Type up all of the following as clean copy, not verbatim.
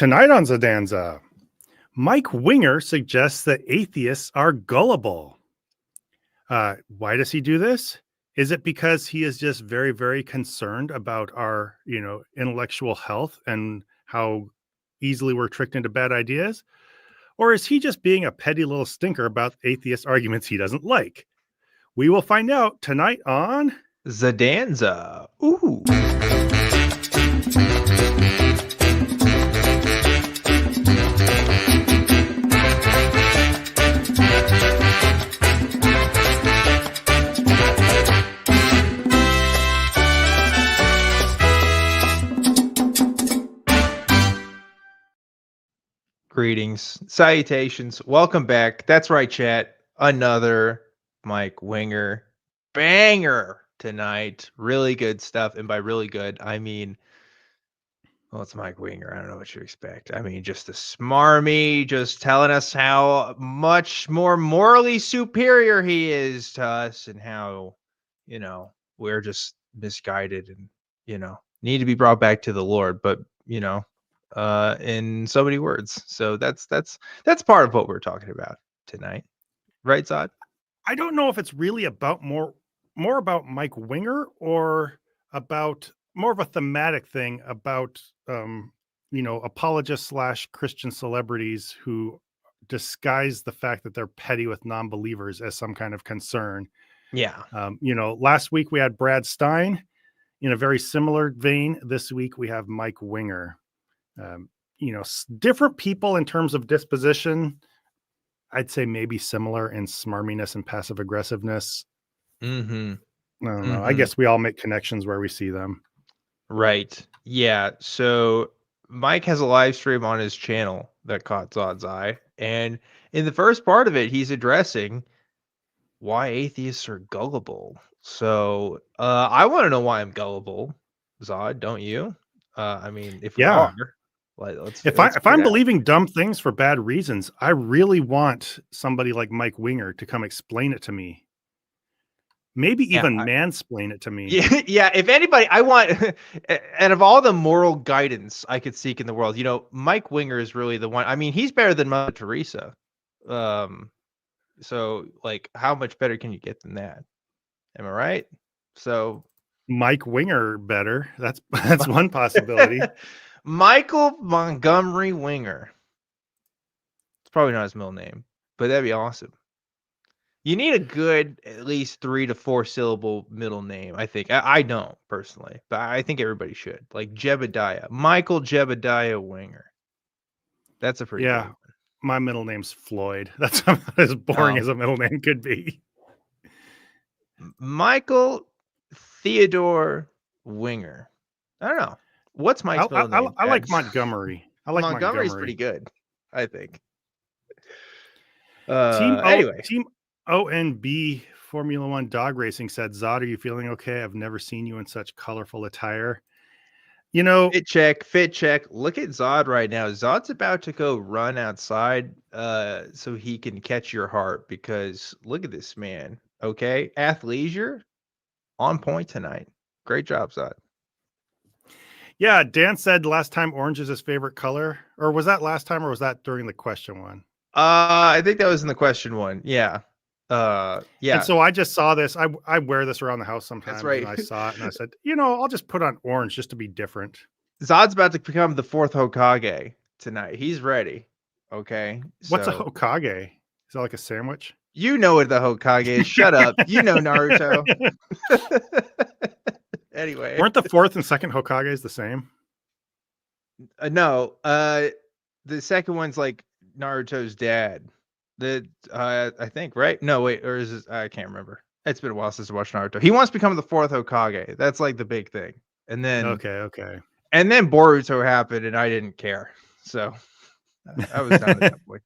Tonight on Zadanza, Mike Winger suggests that atheists are gullible. Why does he do this? Is it because he is just very, very concerned about our, intellectual health and how easily we're tricked into bad ideas? Or is he just being a petty little stinker about atheist arguments he doesn't like? We will find out tonight on Zadanza. Ooh. Greetings, salutations, welcome back. That's right, chat. Another Mike Winger banger tonight. Really good stuff. And by really good, I mean, well, it's Mike Winger. I don't know what you expect. I mean, just the smarmy, just telling us how much more morally superior he is to us and how, we're just misguided and, need to be brought back to the Lord. But, in so many words. So that's part of what we're talking about tonight. Right, Zod? I don't know if it's really about more about Mike Winger or about more of a thematic thing about apologists / Christian celebrities who disguise the fact that they're petty with non-believers as some kind of concern. Yeah. Last week we had Brad Stein in a very similar vein. This week we have Mike Winger. Different people in terms of disposition. I'd say maybe similar in smarminess and passive aggressiveness. Mm-hmm. I don't know. I guess we all make connections where we see them. Right. Yeah. So Mike has a live stream on his channel that caught Zod's eye. And in the first part of it, he's addressing why atheists are gullible. So I want to know why I'm gullible, Zod, don't you? I mean, if we are, if I'm believing dumb things for bad reasons, I really want somebody like Mike Winger to come explain it to me. Maybe even mansplain it to me. Yeah. If anybody, I want, and of all the moral guidance I could seek in the world, Mike Winger is really the one. I mean, he's better than Mother Teresa. So like, how much better can you get than that? Am I right? So Mike Winger better. That's one possibility. Michael Montgomery Winger. It's probably not his middle name, but that'd be awesome. You need a good, at least 3 to 4 syllable middle name, I think. I don't personally, but I think everybody should. Like Jebediah. Michael Jebediah Winger. That's a pretty good one. My middle name's Floyd. That's about as boring as a middle name could be. Michael Theodore Winger. I don't know. What's Mike's middle name? I like Montgomery. Montgomery's pretty good, I think. Team ONB Formula One Dog Racing said, Zod, are you feeling okay? I've never seen you in such colorful attire. Fit check. Look at Zod right now. Zod's about to go run outside so he can catch your heart, because look at this man. Okay. Athleisure on point tonight. Great job, Zod. Yeah, Dan said last time orange is his favorite color. Or was that last time, or was that during the question one? I think that was in the question one. Yeah. Yeah. And so I just saw this. I wear this around the house sometimes. That's right. And I saw it and I said, I'll just put on orange just to be different. Zod's about to become the 4th Hokage tonight. He's ready. Okay. What's a Hokage? Is that like a sandwich? You know what the Hokage is. Shut up. You know Naruto. Anyway. Weren't the 4th and 2nd Hokages the same? No. The second one's like Naruto's dad. I think, right? No, wait, or is it? I can't remember. It's been a while since I watched Naruto. He wants to become the 4th Hokage. That's like the big thing. And then okay. And then Boruto happened, and I didn't care. So I was done at that point.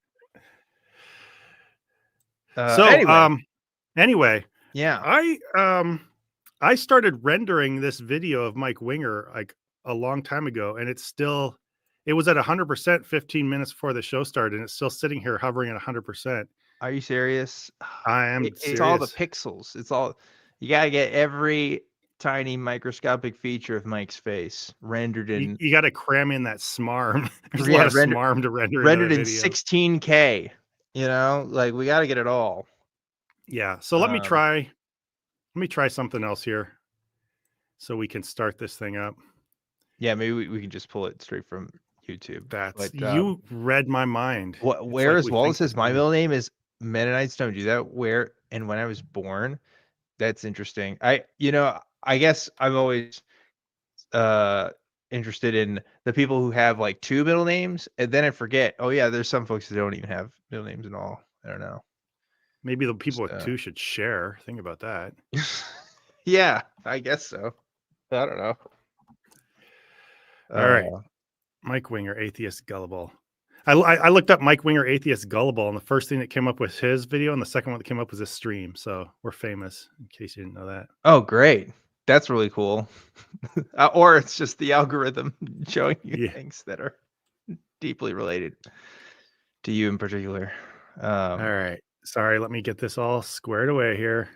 Anyway, yeah, I started rendering this video of Mike Winger like a long time ago, and it was at 100% 15 minutes before the show started, and it's still sitting here hovering at 100%. Are you serious? I am serious. It's all the pixels. It's all, you gotta get every tiny microscopic feature of Mike's face rendered in You got to cram in that smarm. There's a lot of smarm to render into rendered that in video. 16K. You know, like we got to get it all. Yeah. So let me try something else here, so we can start this thing up. Yeah, maybe we can just pull it straight from YouTube. That's But you read my mind. Where is Wallace says my middle middle name is Mennonites don't do that. Where and when I was born, that's interesting. I guess I'm always interested in the people who have like two middle names, and then I forget. Oh yeah, there's some folks that don't even have middle names at all. I don't know. Maybe the people with two should share. Think about that. Yeah, I guess so. I don't know. All right. Mike Winger, Atheist Gullible. I looked up Mike Winger, Atheist Gullible, and the first thing that came up was his video, and the second one that came up was his stream. So we're famous, in case you didn't know that. Oh, great. That's really cool. Or it's just the algorithm showing you things that are deeply related to you in particular. All right. Sorry, let me get this all squared away here.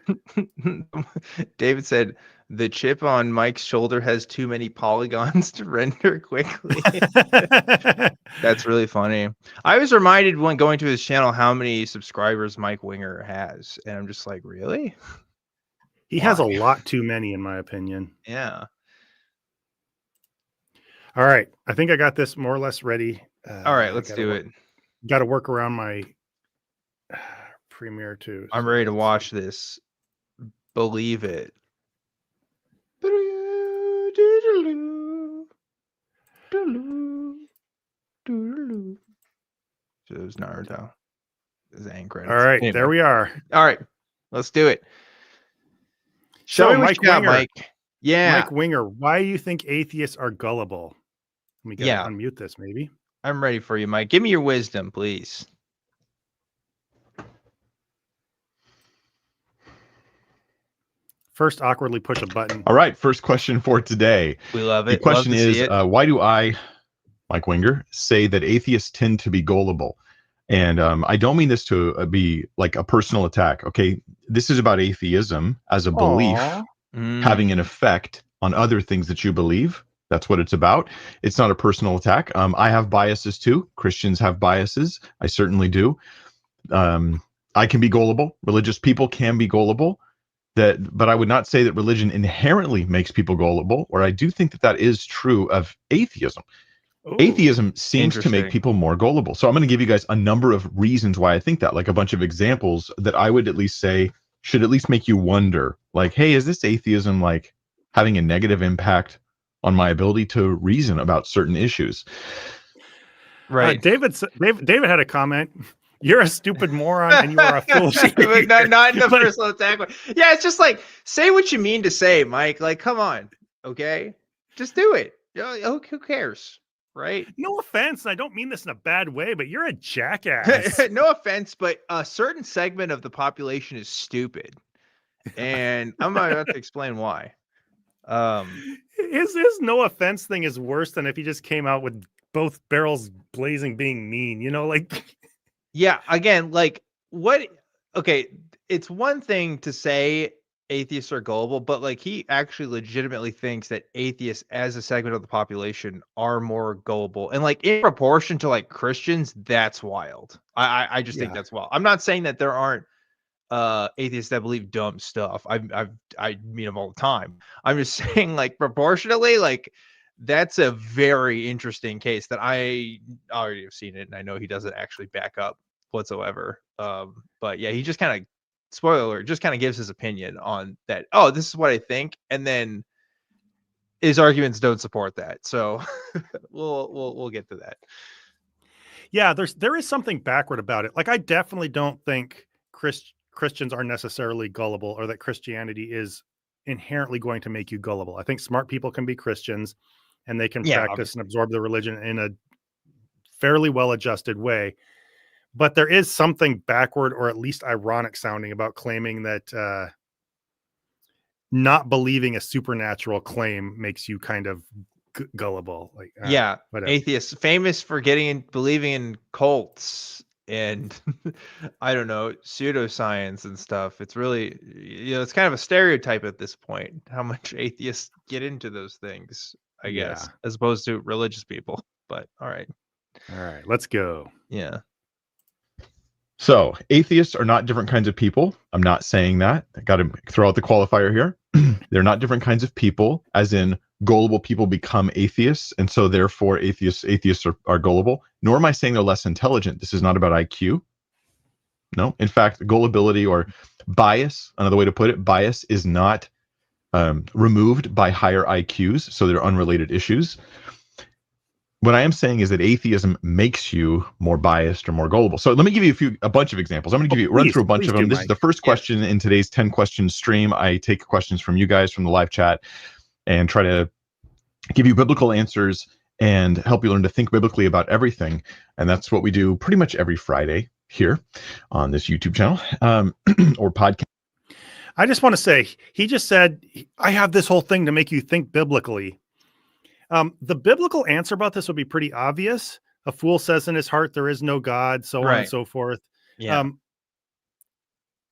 David said, the chip on Mike's shoulder has too many polygons to render quickly. That's really funny. I was reminded when going to his channel how many subscribers Mike Winger has. And I'm just like, really? He has a lot too many, in my opinion. Yeah. All right. I think I got this more or less ready. All right, let's do it. Got to work around my Premiere too. I'm ready to watch this. Believe it. So it was Naruto. It was All right, anyway. There we are. All right, let's do it. Show me what you got, Mike. Yeah. Mike Winger, why do you think atheists are gullible? Let me unmute this, maybe. I'm ready for you, Mike. Give me your wisdom, please. First, awkwardly push a button. All right, first question for today. We love it. The question is, why do I, Mike Winger, say that atheists tend to be gullible? And I don't mean this to be like a personal attack, okay? This is about atheism as a belief having an effect on other things that you believe. That's what it's about. It's not a personal attack. I have biases too. Christians have biases. I certainly do. I can be gullible. Religious people can be gullible. But I would not say that religion inherently makes people gullible, or I do think that that is true of atheism. Ooh, atheism seems to make people more gullible. So I'm going to give you guys a number of reasons why I think that, like a bunch of examples that I would at least say should at least make you wonder, like, hey, is this atheism like having a negative impact on my ability to reason about certain issues? Right. David had a comment. You're a stupid moron and you are a fool. not in the personal attack. Yeah, it's just like, say what you mean to say, Mike. Like, come on, okay? Just do it. Who cares, right? No offense. I don't mean this in a bad way, but you're a jackass. No offense, but a certain segment of the population is stupid. And I'm about to explain why. His no offense thing is worse than if he just came out with both barrels blazing being mean, you know, like... Yeah, again, like what? Okay, it's one thing to say atheists are gullible, but like he actually legitimately thinks that atheists as a segment of the population are more gullible, and like in proportion to like Christians, that's wild. I just think that's wild. I'm not saying that there aren't atheists that believe dumb stuff. I meet them all the time. I'm just saying, like, proportionally, like, that's a very interesting case that I already have seen it, and I know he doesn't actually back up whatsoever. But yeah, he just kind of, spoiler alert, just kind of gives his opinion on that. Oh, this is what I think, and then his arguments don't support that. So we'll get to that. Yeah, there is something backward about it. Like, I definitely don't think Christians are necessarily gullible, or that Christianity is inherently going to make you gullible. I think smart people can be Christians, and they can practice and absorb the religion in a fairly well-adjusted way. But there is something backward, or at least ironic sounding, about claiming that not believing a supernatural claim makes you kind of gullible. Like, whatever. Atheists famous for believing in cults and I don't know, pseudoscience and stuff. It's really, it's kind of a stereotype at this point, how much atheists get into those things, I guess, as opposed to religious people. But all right. All right, let's go. Yeah. So atheists are not different kinds of people. I'm not saying that. I got to throw out the qualifier here. They're not different kinds of people, as in gullible people become atheists, and so therefore atheists are gullible. Nor am I saying they're less intelligent. This is not about IQ. No, in fact, gullibility or bias, another way to put it, bias is not removed by higher IQs, so they're unrelated issues. What I am saying is that atheism makes you more biased or more gullible. So let me give you a bunch of examples. I'm going to run through a bunch of them. This is the first question in today's 10 question stream. I take questions from you guys from the live chat and try to give you biblical answers and help you learn to think biblically about everything. And that's what we do pretty much every Friday here on this YouTube channel or podcast. I just want to say, he just said, I have this whole thing to make you think biblically. The biblical answer about this would be pretty obvious. A fool says in his heart, there is no God, so on and so forth. Yeah.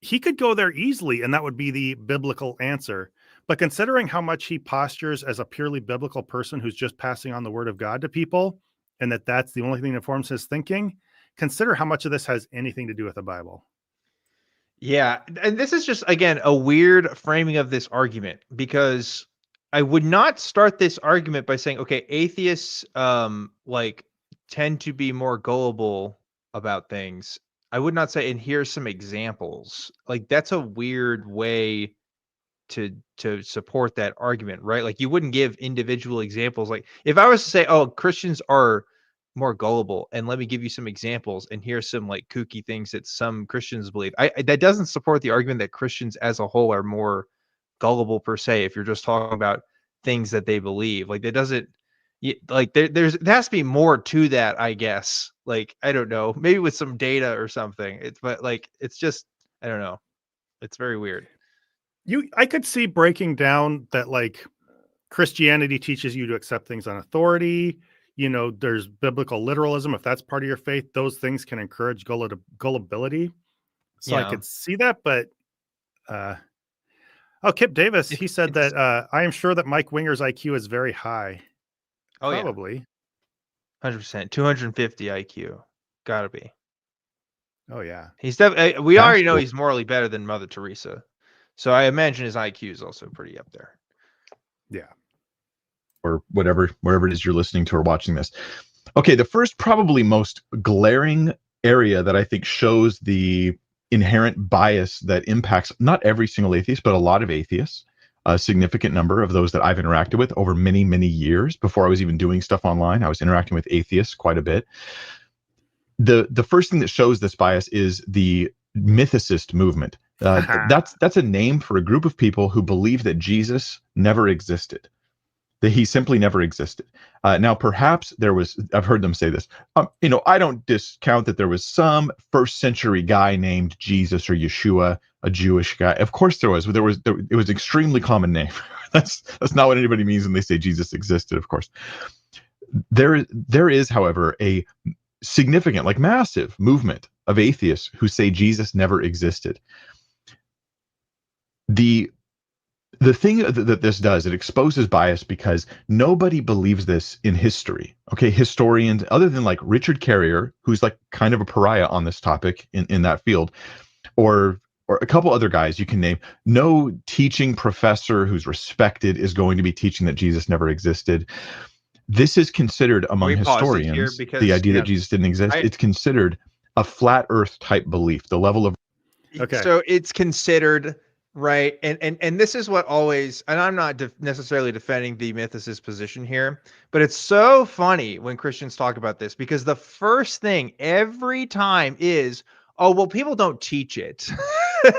He could go there easily, and that would be the biblical answer. But considering how much he postures as a purely biblical person who's just passing on the word of God to people, and that's the only thing that forms his thinking, consider how much of this has anything to do with the Bible. Yeah. And this is just, again, a weird framing of this argument, because I would not start this argument by saying, okay, atheists tend to be more gullible about things. I would not say, and here's some examples. Like, that's a weird way to support that argument, right? Like, you wouldn't give individual examples. Like, if I was to say, oh, Christians are more gullible, and let me give you some examples, and here's some like kooky things that some Christians believe, that doesn't support the argument that Christians as a whole are more gullible per se. If you're just talking about things that they believe, like, that doesn't, like, there has to be more to that, I guess. Like, I don't know, maybe with some data or something. But like, it's just, I don't know, it's very weird. I could see breaking down that, like, Christianity teaches you to accept things on authority. There's biblical literalism. If that's part of your faith, those things can encourage gullibility. So I could see that, but Kip Davis, he said that I am sure that Mike Winger's IQ is very high. Oh, probably. 100%. 250 IQ. Gotta be. Oh, yeah. He's definitely, we already know he's morally better than Mother Teresa. So I imagine his IQ is also pretty up there. Yeah. Or wherever it is you're listening to or watching this. Okay, the first, probably most glaring area that I think shows the inherent bias that impacts not every single atheist, but a lot of atheists, a significant number of those that I've interacted with over many, many years. Before I was even doing stuff online, I was interacting with atheists quite a bit. The first thing that shows this bias is the mythicist movement. That's a name for a group of people who believe that Jesus never existed, that he simply never existed. Now, perhaps I've heard them say this, I don't discount that there was some first century guy named Jesus or Yeshua, a Jewish guy. Of course there was. It was an extremely common name. That's not what anybody means when they say Jesus existed, of course. There is, however, a significant, like massive movement of atheists who say Jesus never existed. The thing that this does, it exposes bias because nobody believes this in history. Okay, historians, other than like Richard Carrier, who's like kind of a pariah on this topic in that field, or a couple other guys you can name, no teaching professor who's respected is going to be teaching that Jesus never existed. This is considered among historians, the idea that Jesus didn't exist, it's considered a flat earth type belief, the level of... Okay. So it's considered... Right. And this is what always, and I'm not necessarily defending the mythicist position here, but it's so funny when Christians talk about this, because the first thing every time is, oh, well, people don't teach it.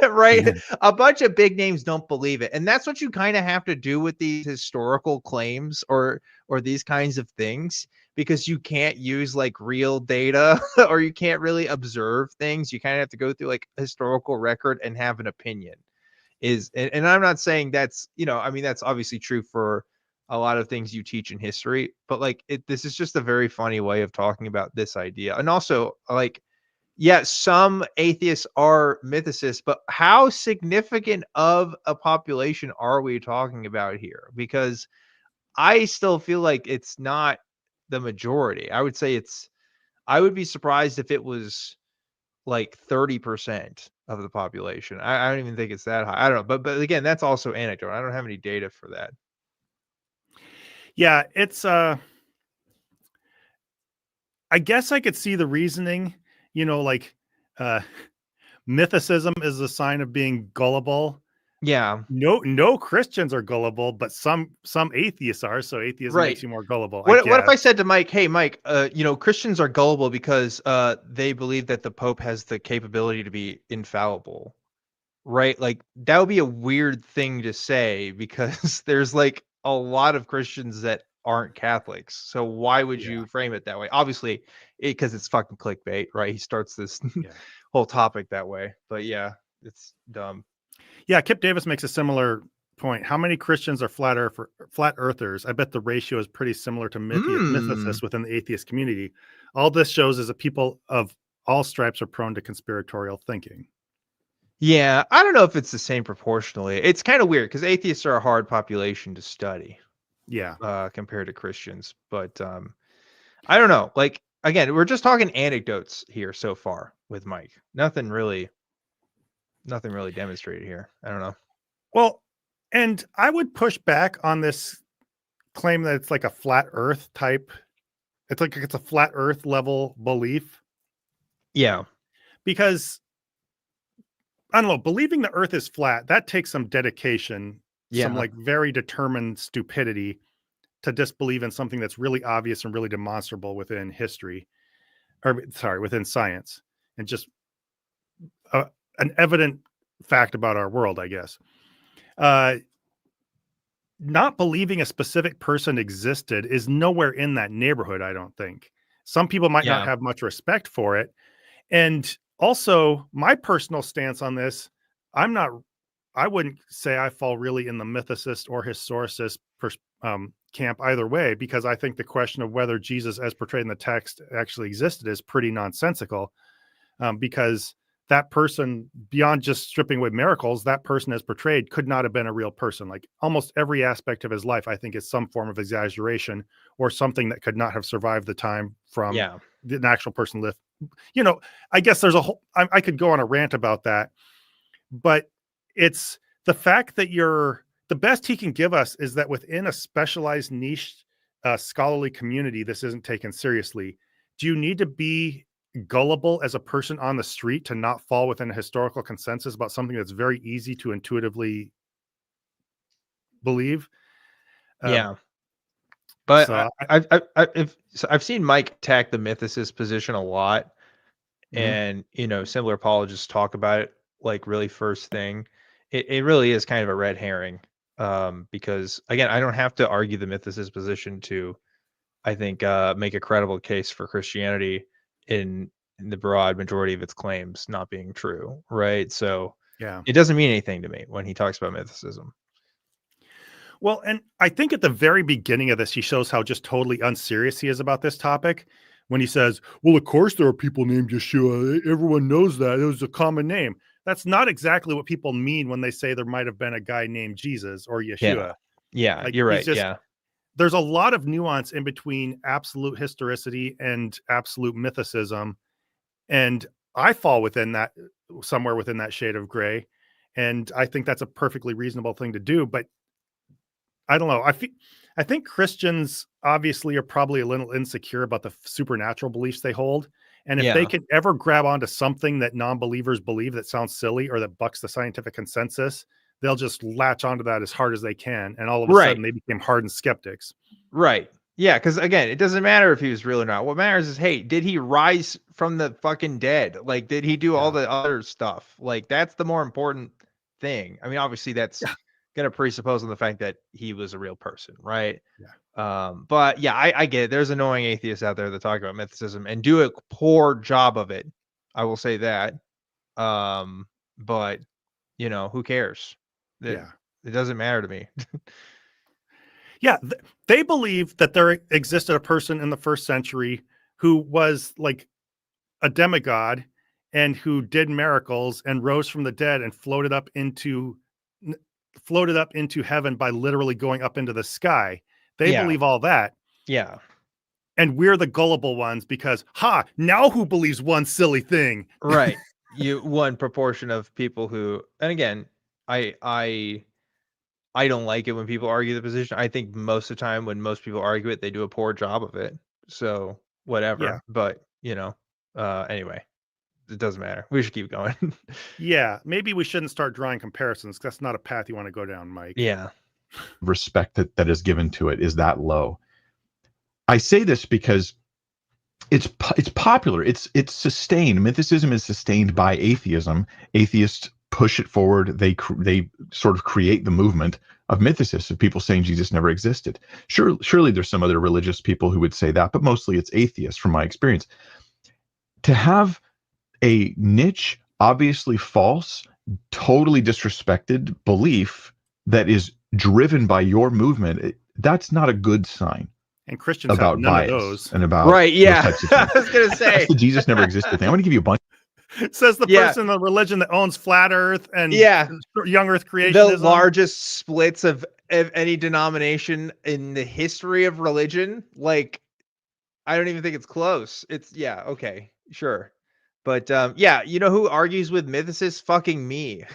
Right. Mm-hmm. A bunch of big names don't believe it. And that's what you kind of have to do with these historical claims or these kinds of things, because you can't use like real data or you can't really observe things. You kind of have to go through like a historical record and have an opinion. And I'm not saying that's, that's obviously true for a lot of things you teach in history, but like this is just a very funny way of talking about this idea. And also, like, yeah, some atheists are mythicists, but how significant of a population are we talking about here? Because I still feel like it's not the majority. I would say I would be surprised if it was like 30% of the population. I don't even think it's that high. I don't know. But again, that's also anecdote. I don't have any data for that. Yeah, it's I guess I could see the reasoning, like uh mythicism is a sign of being gullible. Yeah. No Christians are gullible, but some atheists are, so atheism makes Right. you more gullible, I What if I guess. said to Mike, "Hey, Mike, Christians are gullible because they believe that the Pope has the capability to be infallible." Right? Like that would be a weird thing to say because there's like a lot of Christians that aren't Catholics. So why would Yeah, you frame it that way? Obviously, because it's fucking clickbait, right? He starts this yeah. whole topic that way. But yeah, it's dumb. Yeah, Kip Davis makes a similar point. How many Christians are flat earthers? I bet the ratio is pretty similar to Hmm. mythicists within the atheist community. All this shows is that people of all stripes are prone to conspiratorial thinking. Yeah, I don't know if it's the same proportionally. It's kind of weird because atheists are a hard population to study Yeah. compared to Christians. But I don't know. Like again, we're just talking anecdotes here so far with Mike. Nothing really demonstrated here. I don't know. Well, and I would push back on this claim that it's like a flat earth type. It's like it's a flat earth level belief Yeah. because I don't know, believing the earth is flat, that takes some dedication, some Yeah. like very determined stupidity to disbelieve in something that's really obvious and really demonstrable within history, or sorry, within science, and just uh, an evident fact about our world, I guess. Uh, Not believing a specific person existed is nowhere in that neighborhood, I don't think. Some people might not Yeah. have much respect for it. And also, my personal stance on this, I'm not, I wouldn't say I fall really in the mythicist or historicist camp either way, because I think the question of whether Jesus, as portrayed in the text, actually existed is pretty nonsensical. Because that person, beyond just stripping away miracles, that person as portrayed could not have been a real person. Like almost every aspect of his life, I think, is some form of exaggeration or something that could not have survived the time from Yeah. the actual person lived. I guess there's a whole, I could go on a rant about that, but it's the fact that the best he can give us is that within a specialized niche scholarly community, this isn't taken seriously. Do you need to be gullible as a person on the street to not fall within a historical consensus about something that's very easy to intuitively believe? Um, Yeah. But so, I, I've seen Mike attack the mythicist position a lot, mhm, and similar apologists talk about it like really first thing. It really is kind of a red herring, because again, I don't have to argue the mythicist position to, I think, make a credible case for Christianity in the broad majority of its claims not being true, right? So yeah. it doesn't mean anything to me when he talks about mythicism. Well, and I think at the very beginning of this, he shows how just totally unserious he is about this topic when he says, well, of course there are people named Yeshua. Everyone knows that. It was a common name. That's not exactly what people mean when they say there might have been a guy named Jesus or Yeah. Yeshua. Yeah, Like you're he's right. just, Yeah. there's a lot of nuance in between absolute historicity and absolute mythicism. And I fall within that, somewhere within that shade of gray. And I think that's a perfectly reasonable thing to do. But I don't know. I think Christians obviously are probably a little insecure about the supernatural beliefs they hold. And if they Yeah. can ever grab onto something that non-believers believe that sounds silly or that bucks the scientific consensus, they'll just latch onto that as hard as they can. And all of a Right. sudden they became hardened skeptics. Right. Yeah, because again, it doesn't matter if he was real or not. What matters is, hey, did he rise from the fucking dead? Like, did he do all Yeah. the other stuff? Like, that's the more important thing. I mean, obviously, that's Yeah. gonna presuppose on the fact that he was a real person, right? Yeah. But yeah, I get it. There's annoying atheists out there that talk about mythicism and do a poor job of it. I will say that. But who cares? It, Yeah. it doesn't matter to me. Yeah, they believe that there existed a person in the first century who was like a demigod, and who did miracles and rose from the dead and floated up into heaven by literally going up into the sky. They Yeah. believe all that. Yeah. And we're the gullible ones because, now who believes one silly thing? Right. One proportion of people who, and again, I don't like it when people argue the position. I think most of the time when most people argue it, they do a poor job of it. So whatever. Yeah. But anyway, it doesn't matter. We should keep going. Yeah, maybe we shouldn't start drawing comparisons. That's not a path you want to go down, Mike. Yeah. Respect that is given to it is that low. I say this because it's popular. It's sustained. Mythicism is sustained by atheism. Atheists push it forward. They sort of create the movement of mythicists, of people saying Jesus never existed. Surely there's some other religious people who would say that, but mostly it's atheists from my experience. To have a niche, obviously false, totally disrespected belief that is driven by your movement, that's not a good sign. And Christians about have none bias of those. and about Right, yeah. those types of things. I was gonna say. That's the Jesus never existed thing. I'm going to give you a bunch. Says the Yeah. person in the religion that owns flat Earth and Yeah. young Earth creationism. The largest splits of any denomination in the history of religion. Like, I don't even think it's close. It's okay, sure. But you know who argues with mythicists? Fucking me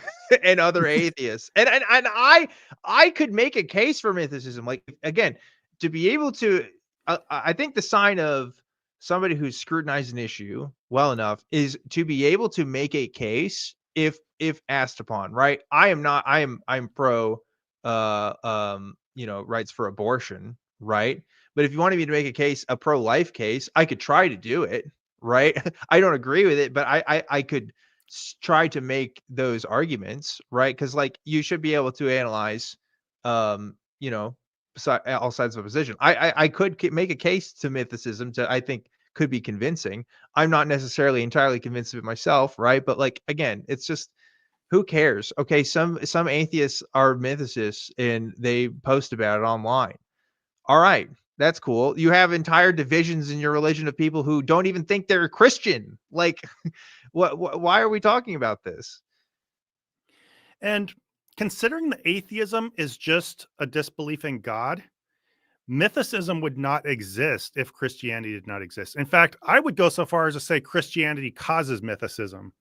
and other atheists. And I could make a case for mythicism. Like, again, to be able to, I think the sign of somebody who's scrutinized an issue well enough is to be able to make a case if asked upon, right? I'm pro rights for abortion, right? But if you wanted me to make a case, a pro-life case, I could try to do it, right? I don't agree with it, but I could try to make those arguments, right? Because like you should be able to analyze all sides of a position. I could make a case to mythicism I think could be convincing. I'm not necessarily entirely convinced of it myself, right? But like, again, it's just, who cares? Okay, some atheists are mythicists and they post about it online. All right, that's cool. You have entire divisions in your religion of people who don't even think they're Christian. Like, why are we talking about this? And considering that atheism is just a disbelief in God, mythicism would not exist if Christianity did not exist. In fact, I would go so far as to say Christianity causes mythicism.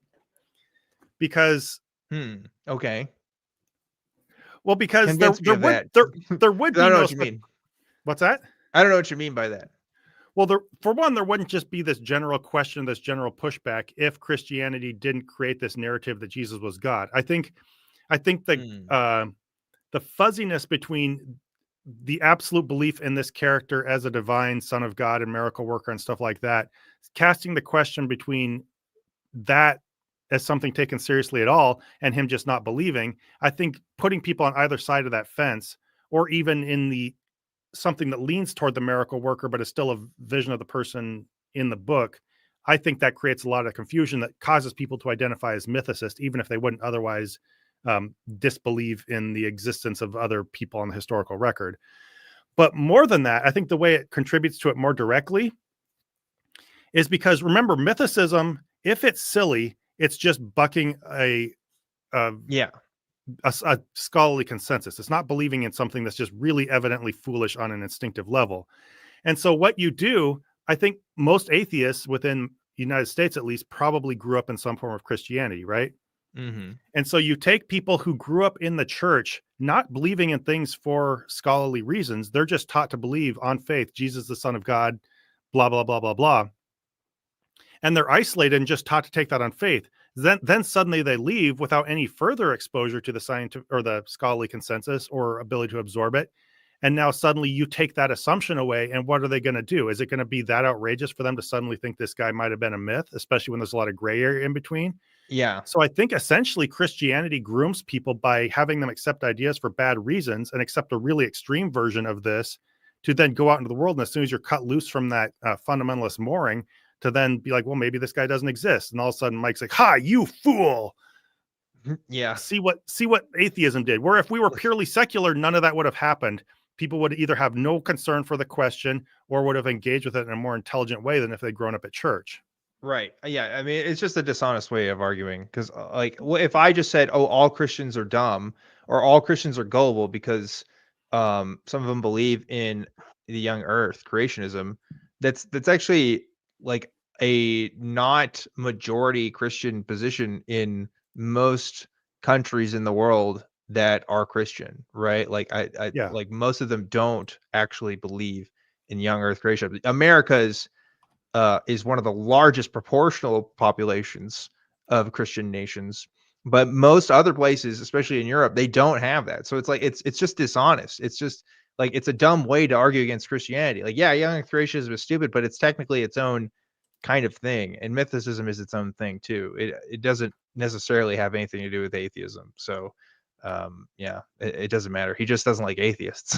Because okay. Well, because there would I don't know no what you mean. What's that? I don't know what you mean by that. Well, for one, there wouldn't just be this general question, this general pushback if Christianity didn't create this narrative that Jesus was God. I think the fuzziness between the absolute belief in this character as a divine son of God and miracle worker and stuff like that, casting the question between that as something taken seriously at all and him just not believing, I think putting people on either side of that fence, or even in something that leans toward the miracle worker, but is still a vision of the person in the book, I think that creates a lot of confusion that causes people to identify as mythicists, even if they wouldn't otherwise disbelieve in the existence of other people on the historical record. But more than that, I think the way it contributes to it more directly is because, remember, mythicism, if it's silly, it's just bucking a scholarly consensus. It's not believing in something that's just really evidently foolish on an instinctive level. And so what you do, I think most atheists within the United States, at least, probably grew up in some form of Christianity, right? Mm-hmm. And so you take people who grew up in the church, not believing in things for scholarly reasons. They're just taught to believe on faith, Jesus, the Son of God, blah, blah, blah, blah, blah. And they're isolated and just taught to take that on faith. Then suddenly they leave without any further exposure to the scientific or the scholarly consensus or ability to absorb it. And now suddenly you take that assumption away. And what are they going to do? Is it going to be that outrageous for them to suddenly think this guy might have been a myth, especially when there's a lot of gray area in between? Yeah. So I think essentially Christianity grooms people by having them accept ideas for bad reasons and accept a really extreme version of this to then go out into the world. And as soon as you're cut loose from that fundamentalist mooring, to then be like, well, maybe this guy doesn't exist. And all of a sudden Mike's like, ha, you fool. Yeah. See what atheism did, where if we were purely secular, none of that would have happened. People would either have no concern for the question or would have engaged with it in a more intelligent way than if they'd grown up at church. Right. Yeah. I mean, it's just a dishonest way of arguing because, like, if I just said, "Oh, all Christians are dumb," or "All Christians are gullible," because some of them believe in the young Earth creationism, that's actually like a not majority Christian position in most countries in the world that are Christian, right? Like, I Yeah. like most of them don't actually believe in young Earth creation. America's is one of the largest proportional populations of Christian nations. But most other places, especially in Europe, they don't have that. So it's like it's just dishonest. It's just like it's a dumb way to argue against Christianity. Like, yeah, young Earth creationism is stupid, but it's technically its own kind of thing. And mythicism is its own thing too. It doesn't necessarily have anything to do with atheism. So yeah, it doesn't matter. He just doesn't like atheists.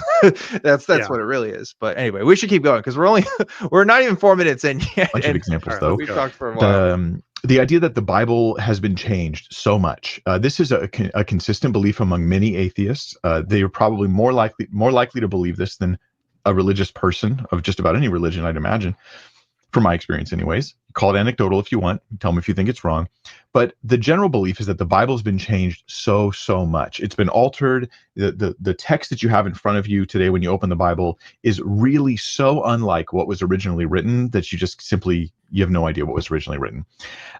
That's Yeah. what it really is. But anyway, we should keep going because we're only we're not even 4 minutes in yet, Bunch of and examples All right, though. let's we've go. talked for a while. The idea that the Bible has been changed so much. This is a consistent belief among many atheists. They are probably more likely to believe this than a religious person of just about any religion, I'd imagine. From my experience anyways. Call it anecdotal if you want. Tell me if you think it's wrong. But the general belief is that the Bible has been changed so much. It's been altered. The text that you have in front of you today when you open the Bible is really so unlike what was originally written that you just simply, you have no idea what was originally written.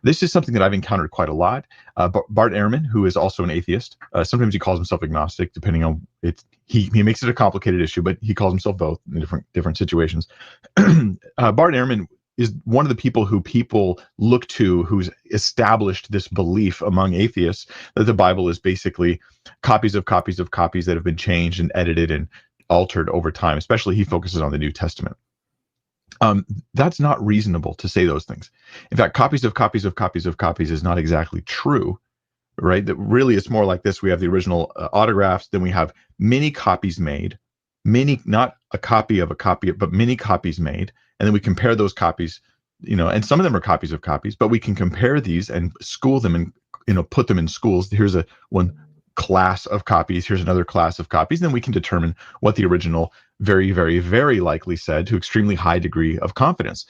This is something that I've encountered quite a lot. Bart Ehrman, who is also an atheist, sometimes he calls himself agnostic, depending on it. He makes it a complicated issue, but he calls himself both in different situations. Bart Ehrman is one of the people look to who's established this belief among atheists that the Bible is basically copies of copies of copies that have been changed and edited and altered over time. Especially he focuses on the New Testament. That's not reasonable to say those things. In fact, copies of copies of copies of copies is not exactly true, right? That really it's more like this. We have the original autographs, then we have many copies made, many, not a copy of a copy, but many copies made. And then we compare those copies, and some of them are copies of copies, but we can compare these and school them and, put them in schools. Here's one class of copies. Here's another class of copies. Then we can determine what the original very, very, very likely said to extremely high degree of confidence.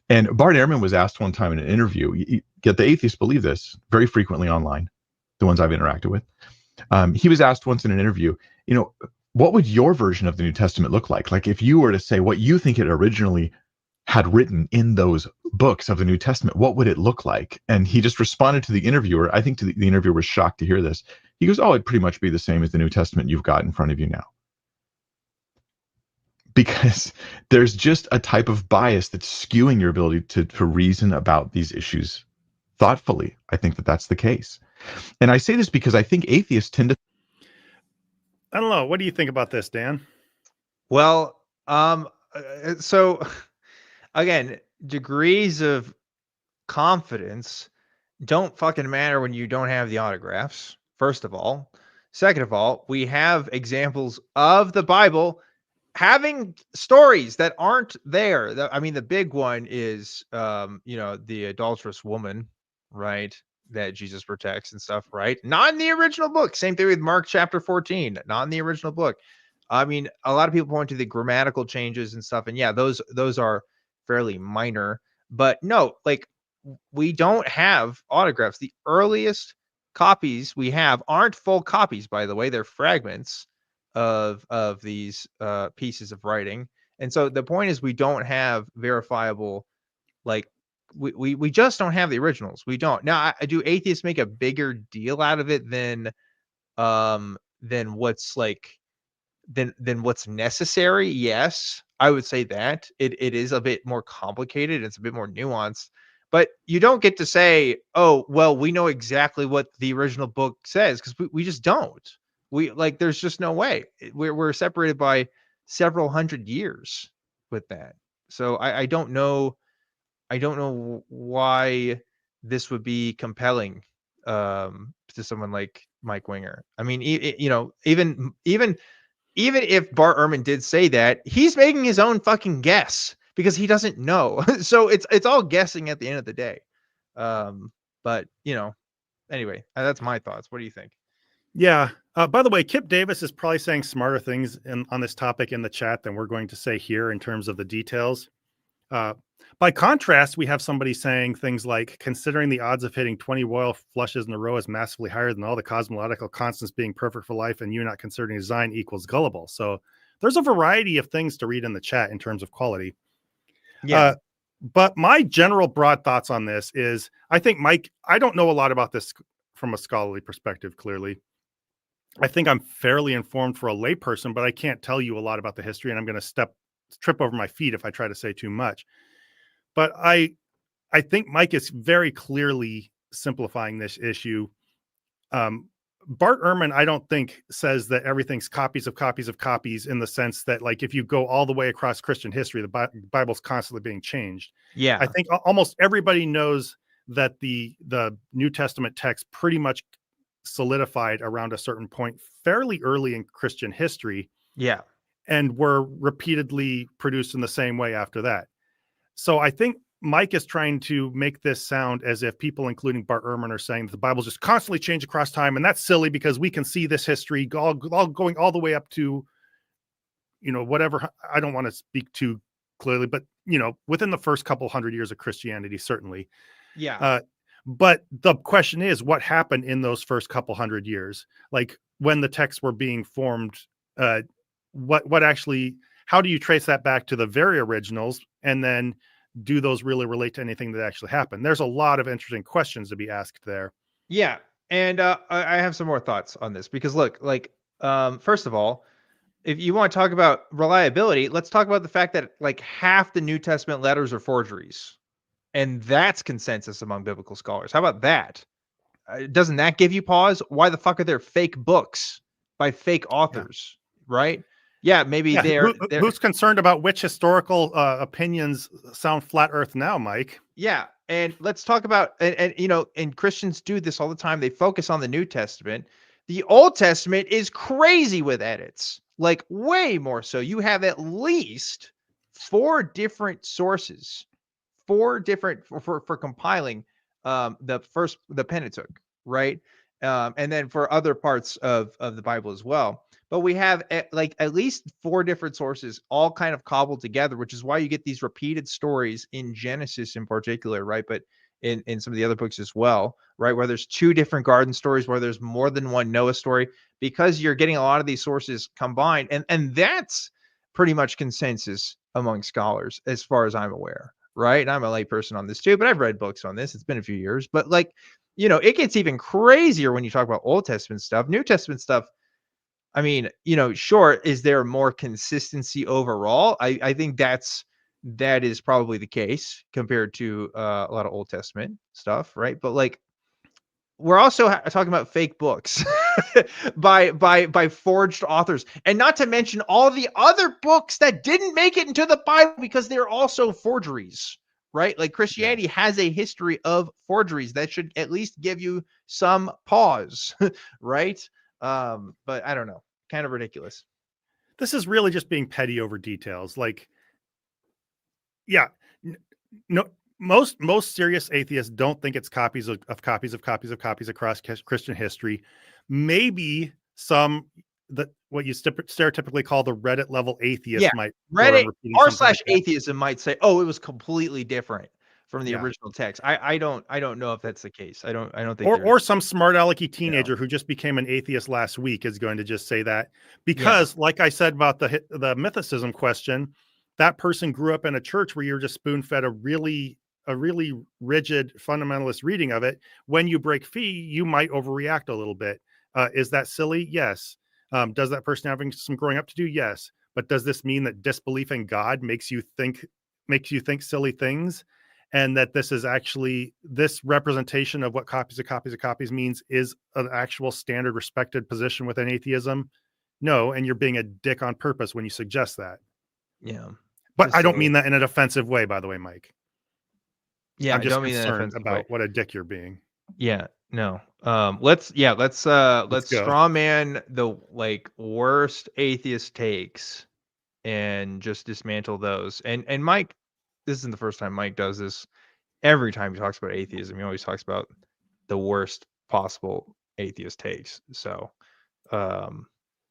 And Bart Ehrman was asked one time in an interview, yet the atheists believe this very frequently online, the ones I've interacted with. He was asked once in an interview, what would your version of the New Testament look like? Like if you were to say what you think it originally had written in those books of the New Testament, what would it look like? And he just responded to the interviewer. I think the interviewer was shocked to hear this. He goes, "Oh, it'd pretty much be the same as the New Testament you've got in front of you now." Because there's just a type of bias that's skewing your ability to reason about these issues thoughtfully. I think that that's the case. And I say this because I think atheists tend to. I don't know. What do you think about this, Dan? Well, so again, degrees of confidence don't fucking matter when you don't have the autographs. First of all, second of all, we have examples of the Bible having stories that aren't there. I mean, the big one is, the adulterous woman, right? That Jesus protects and stuff, right? Not in the original book. Same thing with Mark chapter 14, not in the original book. I mean, a lot of people point to the grammatical changes and stuff, and yeah, those are fairly minor. But no, like we don't have autographs. The earliest copies we have aren't full copies, by the way. They're fragments of these pieces of writing. And so the point is we don't have verifiable, like we just don't have the originals. We don't. Now, do atheists make a bigger deal out of it than what's like than what's necessary? Yes, I would say that it is a bit more complicated. It's a bit more nuanced, but you don't get to say, oh, well, we know exactly what the original book says, because we just don't. We like, there's just no way. We're separated by several hundred years with that. So I don't know. I don't know why this would be compelling to someone like Mike Winger. I mean, even if Bart Ehrman did say that, he's making his own fucking guess because he doesn't know. So it's all guessing at the end of the day. But anyway, that's my thoughts. What do you think? Yeah. By the way, Kip Davis is probably saying smarter things on this topic in the chat than we're going to say here in terms of the details. By contrast, we have somebody saying things like, considering the odds of hitting 20 royal flushes in a row is massively higher than all the cosmological constants being perfect for life, and you not considering design equals gullible. So there's a variety of things to read in the chat in terms of quality. Yeah. But my general broad thoughts on this is, I think, Mike, I don't know a lot about this from a scholarly perspective, clearly. I think I'm fairly informed for a layperson, but I can't tell you a lot about the history, and I'm going to trip over my feet if I try to say too much. But I think Mike is very clearly simplifying this issue. Bart Ehrman, I don't think, says that everything's copies of copies of copies, in the sense that, like, if you go all the way across Christian history, the Bible's constantly being changed. Yeah. I think almost everybody knows that the New Testament text pretty much solidified around a certain point fairly early in Christian history, Yeah. and were repeatedly produced in the same way after that. So I think Mike is trying to make this sound as if people, including Bart Ehrman, are saying that the Bible just constantly change across time, and that's silly because we can see this history all going all the way up to, whatever. I don't want to speak too clearly, but within the first couple hundred years of Christianity, certainly. Yeah. But the question is, what happened in those first couple hundred years? Like, when the texts were being formed, what actually? How do you trace that back to the very originals, and then do those really relate to anything that actually happened? There's a lot of interesting questions to be asked there. Yeah. And I have some more thoughts on this, because look, like, first of all, if you want to talk about reliability, let's talk about the fact that like half the New Testament letters are forgeries. And that's consensus among biblical scholars. How about that? Doesn't that give you pause? Why the fuck are there fake books by fake authors? Right? Yeah, maybe Yeah, they're who's concerned about which historical opinions sound flat Earth now, Mike? yeah. And let's talk about, and and Christians do this all the time. They focus on the New Testament. The Old Testament is crazy with edits, like way more so. You have at least 4 different sources, 4 different for compiling the Pentateuch, right? And then for other parts of the Bible as well. But we have at least 4 different sources all kind of cobbled together, which is why you get these repeated stories in Genesis in particular, right? But in some of the other books as well, right? Where there's 2 different garden stories, where there's more than one Noah story, because you're getting a lot of these sources combined. And that's pretty much consensus among scholars, as far as I'm aware, right? And I'm a lay person on this too, but I've read books on this. It's been a few years, but like, it gets even crazier when you talk about Old Testament stuff. New Testament stuff, I mean, sure, is there more consistency overall? I think that is probably the case compared to a lot of Old Testament stuff, right? But like, we're also talking about fake books by forged authors, and not to mention all the other books that didn't make it into the Bible because they're also forgeries, right? Like, Christianity has a history of forgeries that should at least give you some pause, right? But I don't know, kind of ridiculous. This is really just being petty over details. Like, yeah, no, most serious atheists don't think it's copies of copies of copies of copies across Christian history. Maybe some that what you stereotypically call the Reddit level atheist Yeah, might go around Reddit repeating r something like slash that. atheism might say, oh, it was completely different from the Yeah. original text. I don't know if that's the case. I don't think Or some smart alecky know. teenager who just became an atheist last week is going to just say that, Yeah. because, like I said about the mythicism question, that person grew up in a church where you're just spoon fed a really rigid fundamentalist reading of it. When you break free, you might overreact a little bit. Is that silly? Yes. Does that person having some growing up to do? Yes. But does this mean that disbelief in God makes you think silly things? And that this is actually, this representation of what copies of copies of copies means is an actual standard respected position within atheism? No. And you're being a dick on purpose when you suggest that. Yeah. But I don't mean that in an offensive way, by the way, Mike. Yeah, I'm I just don't mean that in an concerned offensive about way. what a dick you're being. Yeah, no. Let's Let's go. straw man the like worst atheist takes and just dismantle those. And Mike, this isn't the first time Mike does this. Every time he talks about atheism, he always talks about the worst possible atheist takes. So I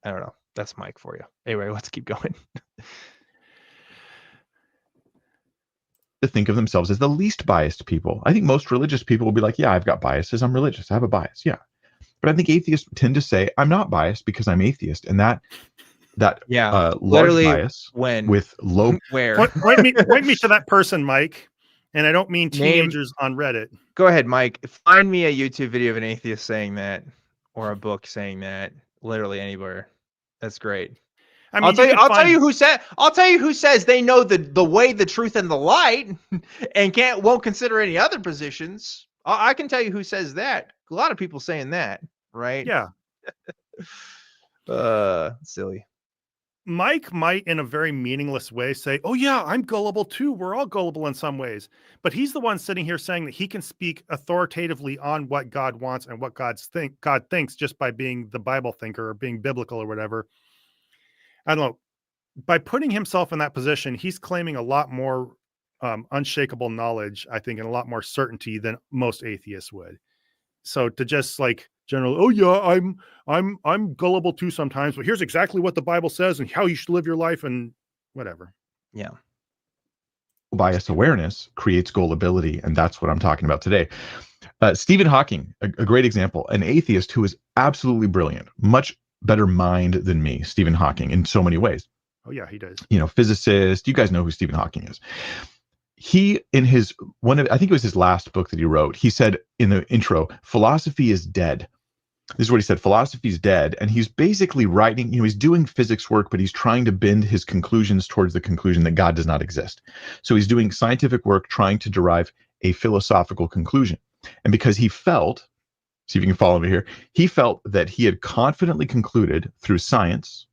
don't know. That's Mike for you. Anyway, let's keep going. to think of themselves as the least biased people. I think most religious people will be like, yeah, I've got biases. I'm religious. I have a bias. Yeah. But I think atheists tend to say, I'm not biased because I'm atheist. And that large literally bias when, with low where, Point me to that person, Mike. And I don't mean Name- teenagers on Reddit. go ahead, Mike. Find me a YouTube video of an atheist saying that, or a book saying that. Literally anywhere. That's great. I mean, I'll tell you who says they know the way, the truth, and the light, and won't consider any other positions. I can tell you who says that. A lot of people saying that, right? Yeah. Silly. Mike might, in a very meaningless way, say, "Oh yeah, I'm gullible too. We're all gullible in some ways." But he's the one sitting here saying that he can speak authoritatively on what God wants and what God thinks just by being the Bible thinker or being biblical or whatever. I don't know. By putting himself in that position, he's claiming a lot more unshakable knowledge, I think, and a lot more certainty than most atheists would. So to just like general, oh yeah, I'm gullible too sometimes, but here's exactly what the Bible says and how you should live your life and whatever. Yeah. bias awareness creates gullibility. And that's what I'm talking about today. Stephen Hawking, a great example, an atheist who is absolutely brilliant, much better mind than me, Stephen Hawking, in so many ways. Oh yeah, he does. Physicist. You guys know who Stephen Hawking is. He, in I think it was his last book that he wrote, he said in the intro, philosophy is dead. This is what he said, philosophy is dead. And he's basically writing, he's doing physics work, but he's trying to bend his conclusions towards the conclusion that God does not exist. So he's doing scientific work, trying to derive a philosophical conclusion. And because he felt, see if you can follow me here, he felt that he had confidently concluded through science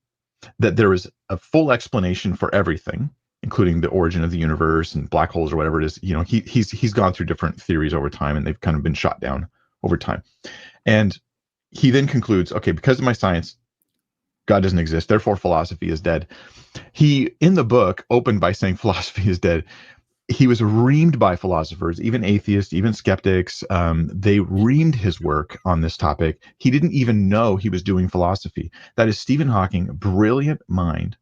that there is a full explanation for everything, including the origin of the universe and black holes or whatever it is. He's gone through different theories over time, and they've kind of been shot down over time. And he then concludes, okay, because of my science, God doesn't exist, therefore philosophy is dead. He, in the book, opened by saying philosophy is dead. He was reamed by philosophers, even atheists, even skeptics. They reamed his work on this topic. He didn't even know he was doing philosophy. That is Stephen Hawking, brilliant mind,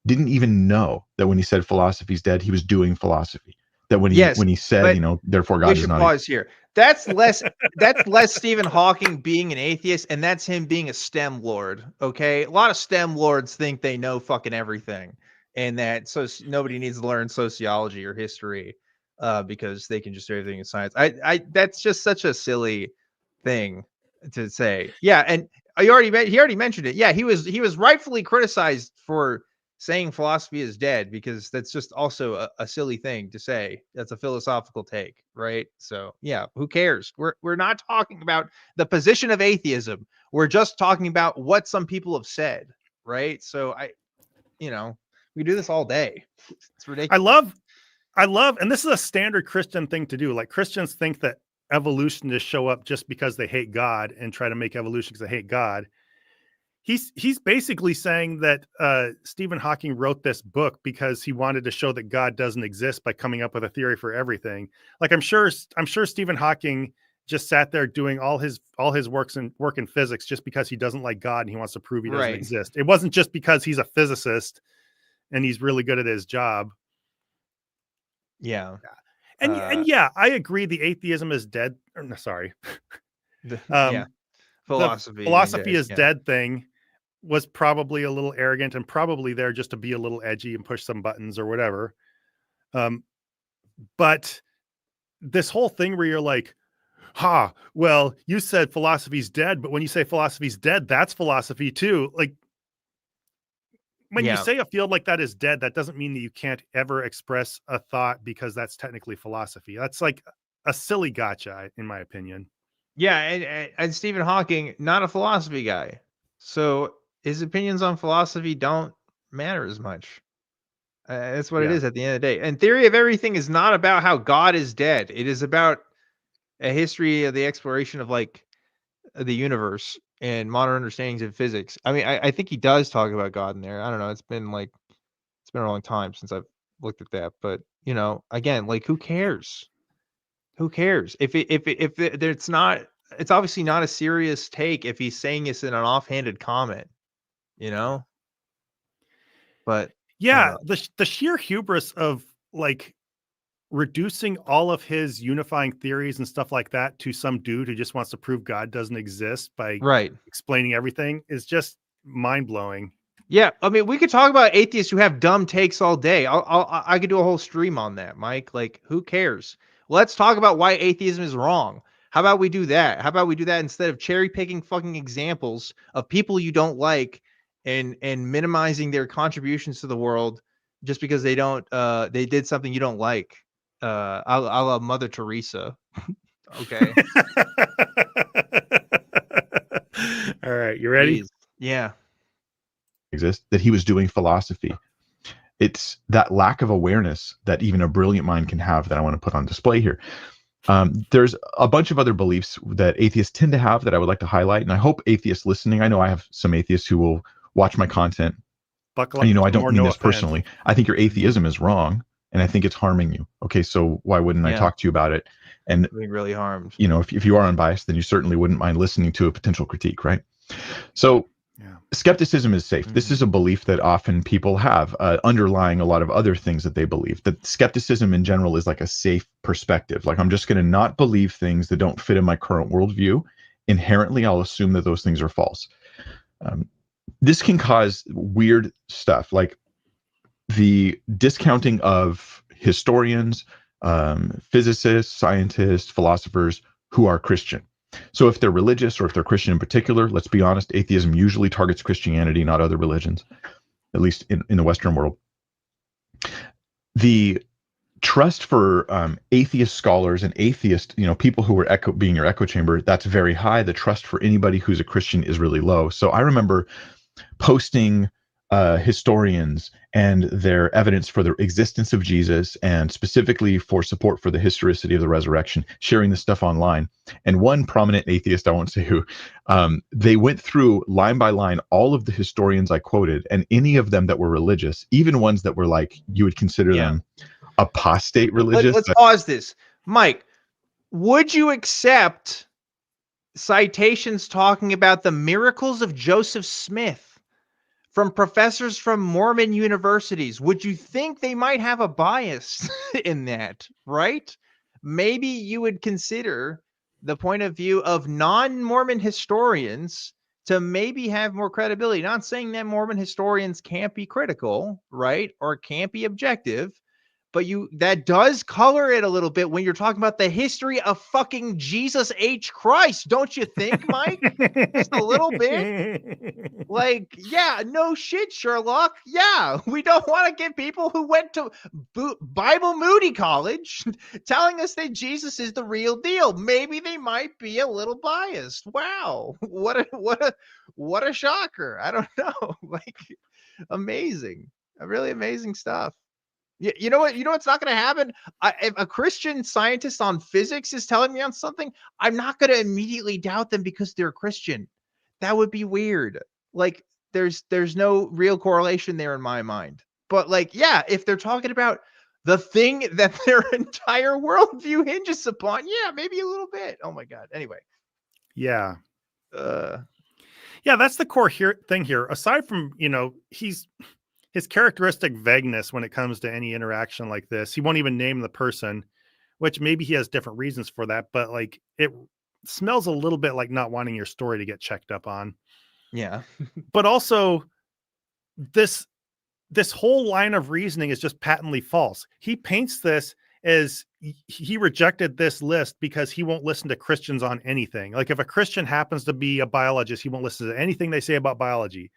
didn't even know that when he said philosophy is dead, he was doing philosophy. That when he said, therefore God does not. Pause here. That's less Stephen Hawking being an atheist, and that's him being a STEM lord. Okay, a lot of STEM lords think they know fucking everything, and that so nobody needs to learn sociology or history because they can just do everything in science. That's just such a silly thing to say. Yeah, and he already mentioned it. Yeah, he was rightfully criticized for saying philosophy is dead, because that's just also a silly thing to say. That's a philosophical take, right? So yeah, who cares? We're not talking about the position of atheism. We're just talking about what some people have said, right? So we do this all day. It's ridiculous. I love, and this is a standard Christian thing to do. Like, Christians think that evolutionists show up just because they hate God and try to make evolution because they hate God. He's basically saying that Stephen Hawking wrote this book because he wanted to show that God doesn't exist by coming up with a theory for everything. Like, I'm sure Stephen Hawking just sat there doing all his work in physics just because he doesn't like God and he wants to prove he doesn't exist. It wasn't just because he's a physicist and he's really good at his job. Yeah. And yeah, I agree. The atheism is dead. Sorry. Philosophy is dead thing was probably a little arrogant and probably there just to be a little edgy and push some buttons or whatever. But this whole thing where you're like, well, you said philosophy's dead, but when you say philosophy's dead, that's philosophy too. Like, when you say a field like that is dead, that doesn't mean that you can't ever express a thought because that's technically philosophy. That's like a silly gotcha, in my opinion. Yeah, and Stephen Hawking, not a philosophy guy. So his opinions on philosophy don't matter as much. That's what it is at the end of the day. And Theory of Everything is not about how God is dead. It is about a history of the exploration of like the universe and modern understandings of physics. I mean, I think he does talk about God in there. I don't know. It's been a long time since I've looked at that. But again, like, who cares? Who cares if it's not? It's obviously not a serious take if he's saying this in an offhanded comment. But yeah, the sheer hubris of like reducing all of his unifying theories and stuff like that to some dude who just wants to prove God doesn't exist by Right. explaining everything is just mind-blowing. Yeah, I mean, we could talk about atheists who have dumb takes all day. I could do a whole stream on that, Mike. Like, who cares? Let's talk about why atheism is wrong. How about we do that? How about we do that instead of cherry picking fucking examples of people you don't like and minimizing their contributions to the world just because they don't they did something you don't like. I love Mother Teresa. Okay. All right, you ready? Jeez. Yeah. Exist, that he was doing philosophy. It's that lack of awareness that even a brilliant mind can have that I want to put on display here. There's a bunch of other beliefs that atheists tend to have that I would like to highlight, and I hope atheists listening, I know I have some atheists who will watch my content. Buckle And, up. I don't More mean no this offense. personally. I think your atheism is wrong, and I think it's harming you. Okay, so why wouldn't I Yeah. talk to you about it? And Being really harmed. if you are unbiased, then you certainly wouldn't mind listening to a potential critique, right? So skepticism is safe. This is a belief that often people have underlying a lot of other things that they believe. That skepticism in general is like a safe perspective. Like, I'm just going to not believe things that don't fit in my current worldview. Inherently, I'll assume that those things are false. This can cause weird stuff, like the discounting of historians, physicists, scientists, philosophers who are Christian. So if they're religious or if they're Christian in particular, let's be honest, atheism usually targets Christianity, not other religions, at least in the Western world. The trust for atheist scholars and atheist, people who are being your echo chamber, that's very high. The trust for anybody who's a Christian is really low. So I remember posting historians and their evidence for the existence of Jesus, and specifically for support for the historicity of the resurrection, sharing this stuff online. And one prominent atheist, I won't say who, they went through line by line all of the historians I quoted, and any of them that were religious, even ones that were like, you would consider them apostate religious. Let's pause this. Mike, would you accept citations talking about the miracles of Joseph Smith from professors from Mormon universities? Would you think they might have a bias in that, right? Maybe you would consider the point of view of non-Mormon historians to maybe have more credibility. Not saying that Mormon historians can't be critical, right? Or can't be objective, but that does color it a little bit when you're talking about the history of fucking Jesus H. Christ, don't you think, Mike? Just a little bit. Like, yeah, no shit, Sherlock. Yeah, we don't want to get people who went to Bible Moody College telling us that Jesus is the real deal. Maybe they might be a little biased. Wow, what a shocker. I don't know. Like, amazing, really amazing stuff. You know what? You know what's not going to happen? If a Christian scientist on physics is telling me on something, I'm not going to immediately doubt them because they're Christian. That would be weird. Like, there's no real correlation there in my mind. But like, yeah, if they're talking about the thing that their entire worldview hinges upon, yeah, maybe a little bit. Oh my God. Anyway. Yeah, that's the core thing here. Aside from, his characteristic vagueness when it comes to any interaction like this. He won't even name the person, which maybe he has different reasons for that, but like it smells a little bit like not wanting your story to get checked up on. Yeah. But also this whole line of reasoning is just patently false. He paints this as he rejected this list because he won't listen to Christians on anything. Like if a Christian happens to be a biologist, he won't listen to anything they say about biology.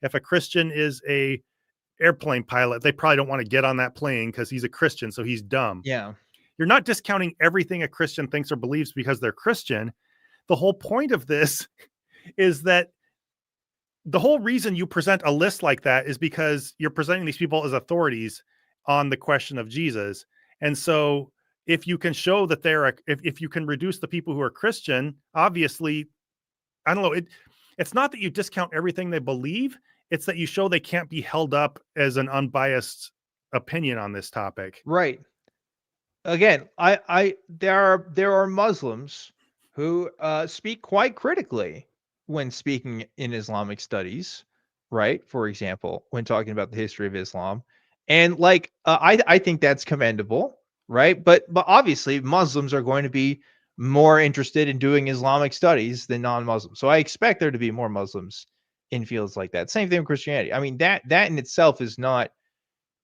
If a Christian is a airplane pilot, they probably don't want to get on that plane because he's a Christian, so he's dumb. Yeah. You're not discounting everything a Christian thinks or believes because they're Christian. The whole point of this is that the whole reason you present a list like that is because you're presenting these people as authorities on the question of Jesus. And so if you can show that if you can reduce the people who are Christian, obviously, I don't know, it's not that you discount everything they believe. It's that you show they can't be held up as an unbiased opinion on this topic. Right. Again, there are Muslims who speak quite critically when speaking in Islamic studies, right? For example, when talking about the history of Islam. And like, I think that's commendable, right? But obviously Muslims are going to be more interested in doing Islamic studies than non-Muslims. So I expect there to be more Muslims in fields like that. Same thing with Christianity. I mean, that in itself is not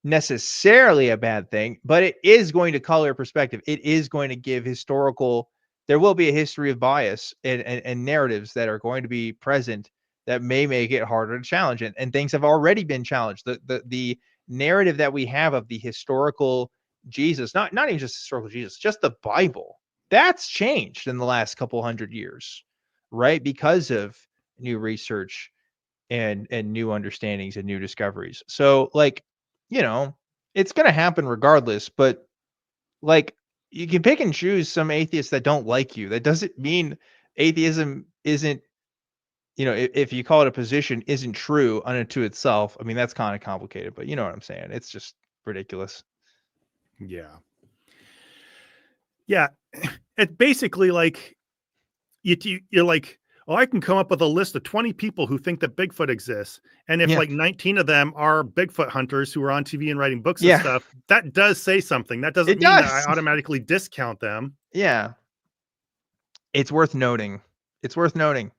necessarily a bad thing, but it is going to color perspective. It is going to give historical, there will be a history of bias and narratives that are going to be present that may make it harder to challenge. And things have already been challenged. The narrative that we have of the historical Jesus, not even just historical Jesus, just the Bible, that's changed in the last couple hundred years, right? Because of new research and new understandings and new discoveries. So like, you know, it's going to happen regardless, but like you can pick and choose some atheists that don't like you. That doesn't mean atheism isn't, you know, if you call it a position, isn't true unto itself. I mean, that's kind of complicated, but you know what I'm saying? It's just ridiculous. Yeah. Yeah. It's basically like you're like, oh, I can come up with a list of 20 people who think that Bigfoot exists. And if Yeah. like 19 of them are Bigfoot hunters who are on TV and writing books and Yeah. stuff, that does say something. That doesn't It mean that I does. automatically discount them. Yeah. It's worth noting. It's worth noting.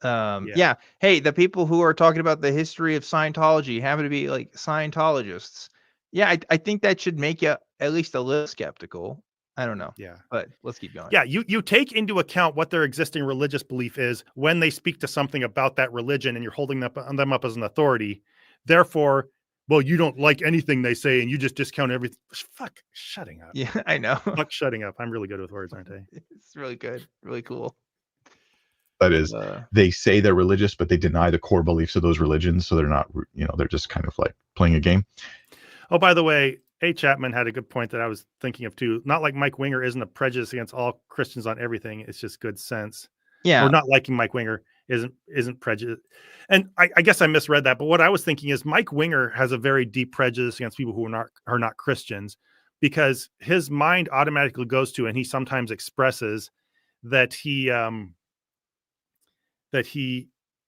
Yeah. Hey, the people who are talking about the history of Scientology happen to be like Scientologists. Yeah, I think that should make you at least a little skeptical. I don't know. Yeah. But let's keep going. Yeah, you take into account what their existing religious belief is when they speak to something about that religion and you're holding them up as an authority. Therefore, well, you don't like anything they say and you just discount everything. Fuck, shutting up. Yeah, I know. Fuck, shutting up. I'm really good with words, aren't I? It's really good. Really cool. That is, they say they're religious, but they deny the core beliefs of those religions. So they're not, you know, they're just kind of like playing a game. Oh, by the way, A. Chapman had a good point that I was thinking of too. Not like Mike Winger isn't a prejudice against all Christians on everything. It's just good sense. Yeah. Or not liking Mike Winger isn't prejudice. And I guess I misread that. But what I was thinking is Mike Winger has a very deep prejudice against people who are not Christians, because his mind automatically goes to, and he sometimes expresses that he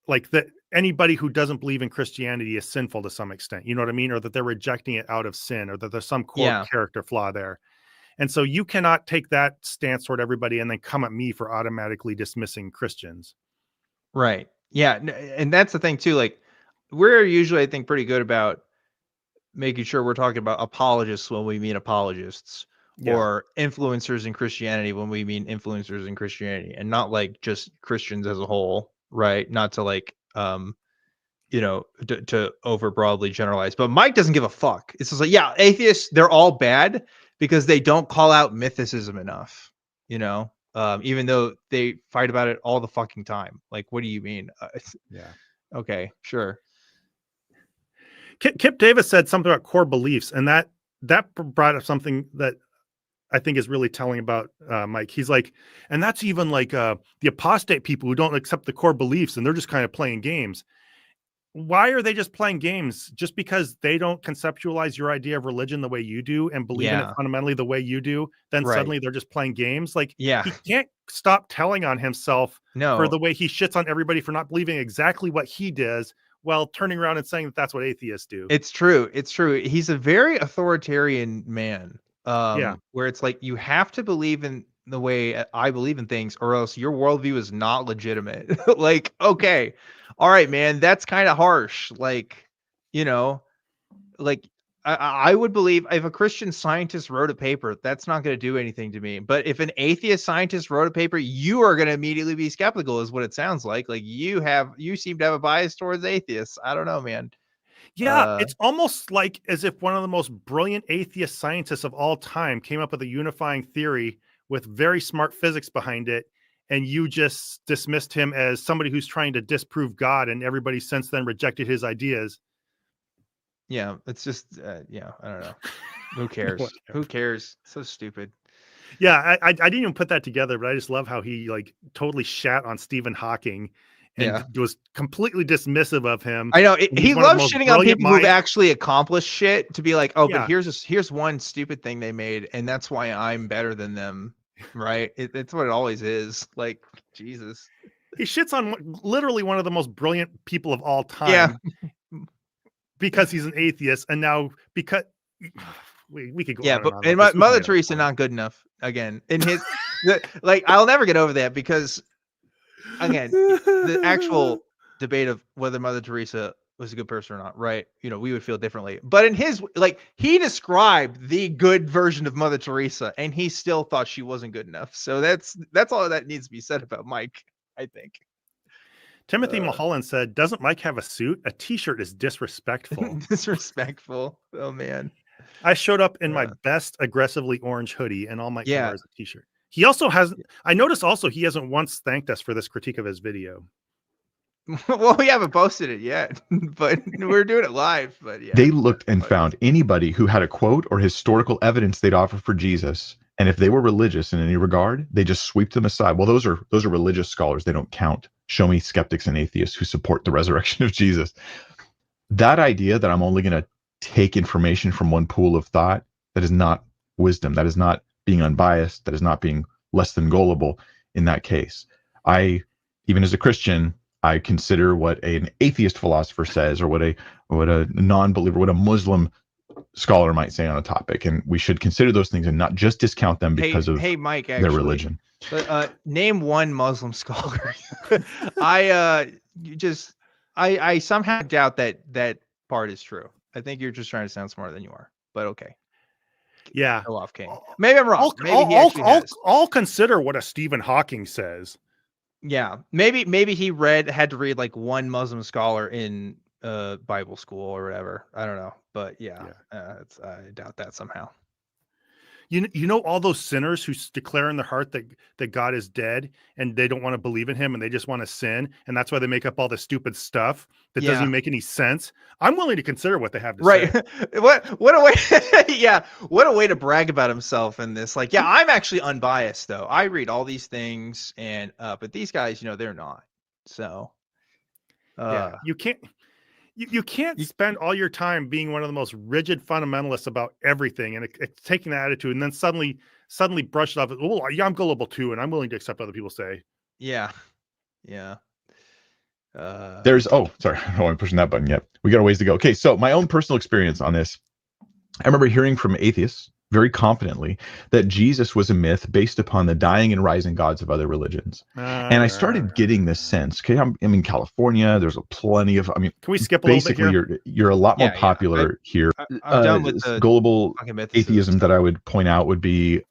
like that anybody who doesn't believe in Christianity is sinful to some extent. You know what I mean? Or that they're rejecting it out of sin, or that there's some core character flaw there. And so you cannot take that stance toward everybody and then come at me for automatically dismissing Christians. Right. Yeah. And that's the thing too. Like, we're usually, I think, pretty good about making sure we're talking about apologists when we mean apologists, or influencers in Christianity when we mean influencers in Christianity, and not like just Christians as a whole, right? Not to like, you know, to over broadly generalize. But Mike doesn't give a fuck. It's just like, yeah, atheists, they're all bad because they don't call out mythicism enough, you know? Even though they fight about it all the fucking time. Like, what do you mean? Yeah. Okay, sure. Kip Davis said something about core beliefs, and that brought up something that I think is really telling about Mike. He's like, and that's even like the apostate people who don't accept the core beliefs and they're just kind of playing games. Why are they just playing games? Just because they don't conceptualize your idea of religion the way you do and believe in it fundamentally the way you do, then suddenly they're just playing games. Like, he can't stop telling on himself for the way he shits on everybody for not believing exactly what he does, while turning around and saying that that's what atheists do. It's true. It's true. He's a very authoritarian man. Where it's like, you have to believe in the way I believe in things, or else your worldview is not legitimate. Like, okay, all right, man, that's kind of harsh. Like, you know, like I would believe if a Christian scientist wrote a paper, that's not going to do anything to me. But if an atheist scientist wrote a paper, you are going to immediately be skeptical, is what it sounds like. Like, you seem to have a bias towards atheists. I don't know, man. Yeah, it's almost like as if one of the most brilliant atheist scientists of all time came up with a unifying theory with very smart physics behind it, and you just dismissed him as somebody who's trying to disprove God, and everybody since then rejected his ideas. Yeah, it's just, I don't know. Who cares? Who cares? So stupid. Yeah, I didn't even put that together, but I just love how he like totally shat on Stephen Hawking and was completely dismissive of him. I know he loves shitting on people who've actually accomplished shit, to be like, oh, but here's one stupid thing they made, and that's why I'm better than them, right? It's what it always is. Like, Jesus. He shits on literally one of the most brilliant people of all time. Because he's an atheist, and now because we could go Yeah, on but and on. and about this. We can Mother get off Teresa point. not good enough. Again, in his like, I'll never get over that because again, the actual debate of whether Mother Teresa was a good person or not, right? You know, we would feel differently. But in his, like, he described the good version of Mother Teresa, and he still thought she wasn't good enough. So that's all that needs to be said about Mike, I think. Timothy Mulholland said, "Doesn't Mike have a suit? A T-shirt is disrespectful." Disrespectful. Oh man. I showed up in my best aggressively orange hoodie, and all Mike can Yeah. wear is a T-shirt. He also hasn't. I noticed also he hasn't once thanked us for this critique of his video. Well, we haven't posted it yet, but we're doing it live. But yeah, They looked and found anybody who had a quote or historical evidence they'd offer for Jesus, and if they were religious in any regard, they just sweep them aside. Well, those are religious scholars. They don't count. Show me skeptics and atheists who support the resurrection of Jesus. That idea that I'm only going to take information from one pool of thought, that is not wisdom. That is not being unbiased. That is not being less than gullible in that case. I, even as a Christian, I consider what an atheist philosopher says, or what a non-believer, what a Muslim scholar might say on a topic, and we should consider those things and not just discount them because of Mike, their religion. Name one Muslim scholar. I somehow doubt that part is true. I think you're just trying to sound smarter than you are. But okay. Yeah. Go off, King. Maybe I'm wrong. Maybe he actually has. I'll consider what a Stephen Hawking says. Yeah, maybe he had to read like one Muslim scholar in Bible school or whatever. I don't know, but yeah. I doubt that somehow. You know all those sinners who declare in their heart that God is dead and they don't want to believe in him and they just want to sin, and that's why they make up all this stupid stuff that doesn't even make any sense. I'm willing to consider what they have to say. What a way what a way to brag about himself in this. Like, yeah, I'm actually unbiased though. I read all these things, and but these guys, they're not. So you can't spend all your time being one of the most rigid fundamentalists about everything and taking that attitude and then suddenly brush it off. Well, yeah, I'm gullible too, and I'm willing to accept what other people say. Yeah. There's sorry, I don't want to push that button yet. We got a ways to go. Okay, so my own personal experience on this. I remember hearing from atheists very confidently that Jesus was a myth based upon the dying and rising gods of other religions. And I started getting this sense, okay, I'm in California, there's plenty of, can we skip a little bit here? Basically, you're a lot more popular here. I'm done with the gullible atheism that I would point out would be...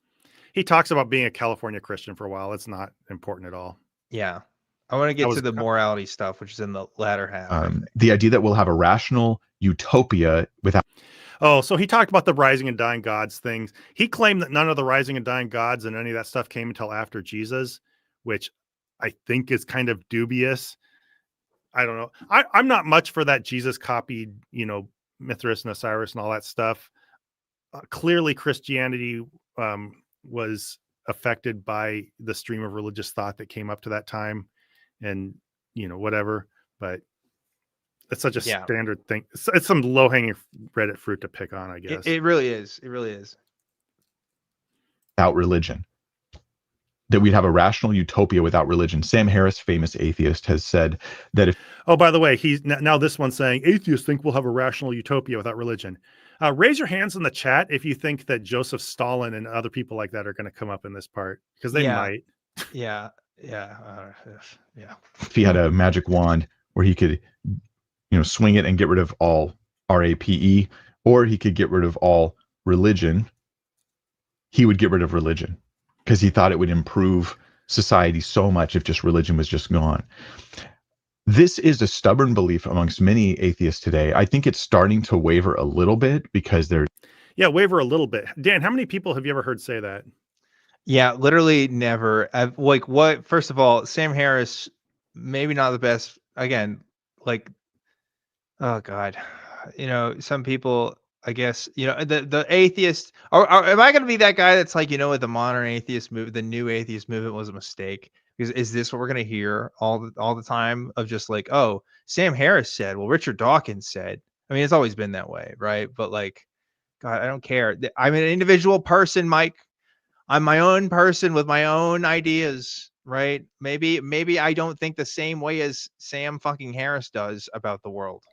He talks about being a California Christian for a while. It's not important at all. Yeah. I want to get to the morality stuff, which is in the latter half. The idea that we'll have a rational utopia without... Oh, so he talked about the rising and dying gods things. He claimed that none of the rising and dying gods and any of that stuff came until after Jesus, which I think is kind of dubious. I don't know. I'm not much for that Jesus copied, Mithras and Osiris and all that stuff. Clearly, Christianity was affected by the stream of religious thought that came up to that time, and whatever. But it's such a standard thing. It's some low-hanging Reddit fruit to pick on, I guess. It really is. It really is. Without religion. That we'd have a rational utopia without religion. Sam Harris, famous atheist, has said that if... Oh, by the way, he's now this one's saying, atheists think we'll have a rational utopia without religion. Raise your hands in the chat if you think that Joseph Stalin and other people like that are going to come up in this part, because they might. Yeah. If he had a magic wand where he could... swing it and get rid of all RAPE, or he could get rid of all religion. He would get rid of religion because he thought it would improve society so much if just religion was just gone. This is a stubborn belief amongst many atheists today. I think it's starting to waver a little bit because they're... Yeah, waver a little bit. Dan, how many people have you ever heard say that? Yeah, literally never. First of all, Sam Harris, maybe not the best. Again, oh God, some people, I guess, the atheist, or am I going to be that guy that's like, with the modern atheist movement, the new atheist movement was a mistake? Because is this what we're going to hear all the time of just like, oh, Sam Harris said, well, Richard Dawkins said. I mean, it's always been that way, right? But God, I don't care. I'm an individual person, Mike. I'm my own person with my own ideas, right? Maybe I don't think the same way as Sam fucking Harris does about the world.